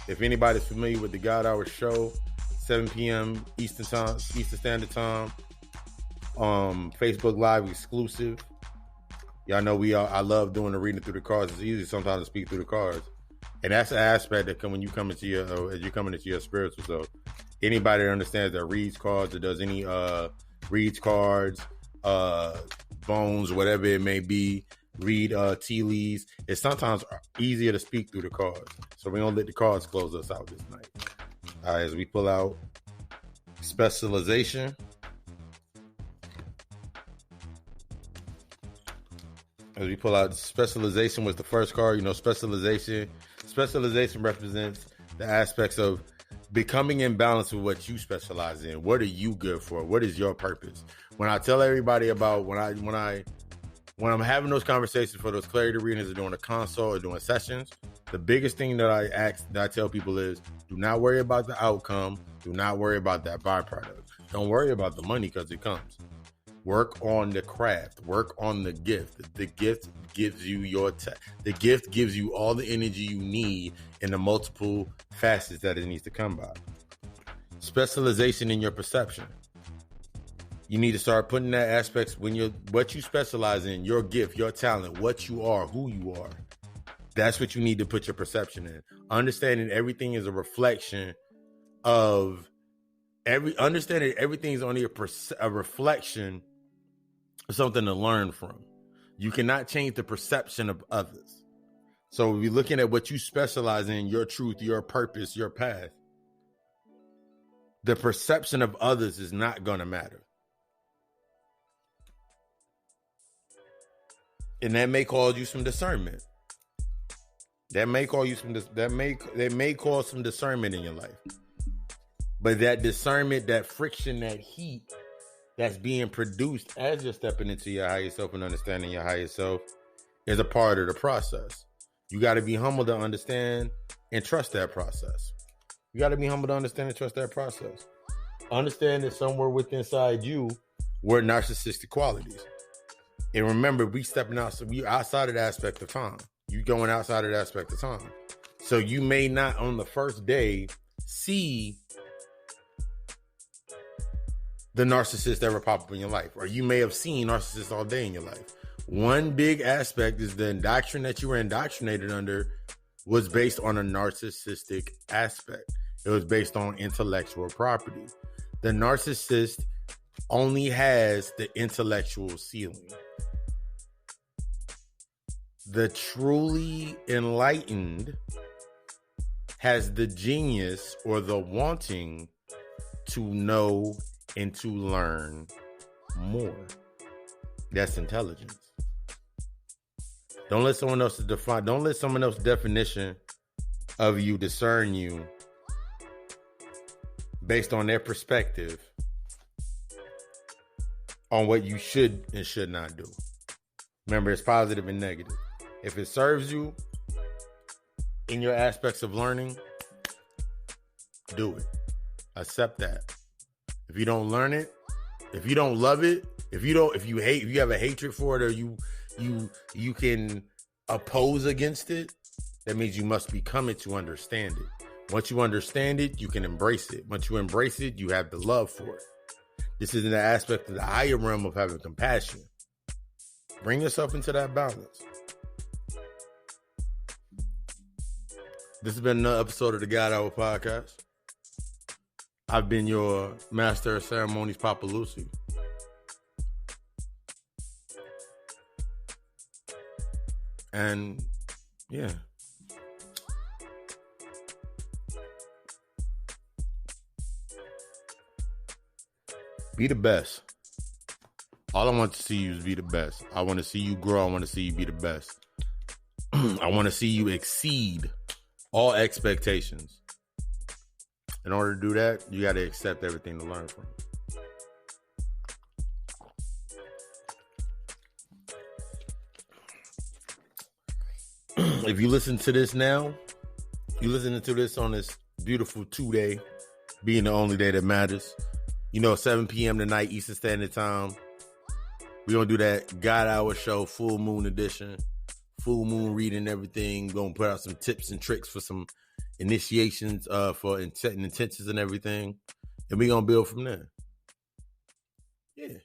If anybody's familiar with the God Hour show, 7 p.m. Eastern Standard Time. Facebook Live exclusive. Y'all know I love doing the reading through the cards. It's easy sometimes to speak through the cards. And that's an aspect that when you come into as you're coming into your spiritual self. Anybody that understands that reads cards or does any reads cards, bones, whatever it may be, read tea leaves, it's sometimes easier to speak through the cards. So we're gonna let the cards close us out this night. All right, as we pull out specialization. As we pull out specialization was the first card. You know, specialization represents the aspects of becoming in balance with what you specialize in. What are you good for? What is your purpose? When I tell everybody about when I'm having those conversations for those clarity readings or doing a consult or doing sessions, the biggest thing that I tell people is do not worry about the outcome. Do not worry about that byproduct. Don't worry about the money because it comes. Work on the craft. Work on the gift. The gift gives you the gift gives you all the energy you need in the multiple facets that it needs to come by. Specialization in your perception. You need to start putting that aspects what you specialize in, your gift, your talent, what you are, who you are. That's what you need to put your perception in. Understanding everything is a reflection of understanding everything is only a reflection of something to learn from. You cannot change the perception of others. So if you're looking at what you specialize in, your truth, your purpose, your path, the perception of others is not going to matter. And that may cause you some discernment. That may cause some discernment in your life. But that discernment, that friction, that heat that's being produced as you're stepping into your higher self and understanding your higher self is a part of the process. You got to be humble to understand and trust that process. You got to be humble to understand and trust that process. Understand that somewhere within inside you were narcissistic qualities. And remember, we outside of the aspect of time. You going outside of the aspect of time. So you may not on the first day see the narcissist ever pop up in your life, or you may have seen narcissists all day in your life. One big aspect is the indoctrination that you were indoctrinated under was based on a narcissistic aspect. It was based on intellectual property. The narcissist only has the intellectual ceiling. The truly enlightened has the genius or the wanting to know and to learn more. That's intelligence. Don't let someone else's definition of you discern you based on their perspective on what you should and should not do. Remember, it's positive and negative. If it serves you in your aspects of learning, do it. Accept that. If you don't learn it, if you don't love it, if you have a hatred for it, or you can oppose against it, that means you must become it to understand it. Once you understand it, you can embrace it. Once you embrace it, you have the love for it. This is an aspect of the higher realm of having compassion. Bring yourself into that balance. This has been another episode of the God Hour Podcast. I've been your master of ceremonies, Papa Lucy. And yeah. Be the best. All I want to see you is be the best. I want to see you grow. I want to see you be the best. I want to see you exceed all expectations. In order to do that, you got to accept everything to learn from. If you listen to this now, you listening to this on this beautiful 2-day, being the only day that matters. 7 p.m. tonight, Eastern Standard Time. We're going to do that God Hour show, full moon edition. Full moon reading everything. Going to put out some tips and tricks for some initiations for setting intentions and everything. And we're going to build from there. Yeah.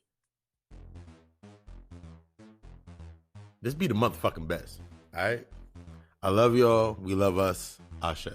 This be the motherfucking best. All right? I love y'all. We love us. Ashe.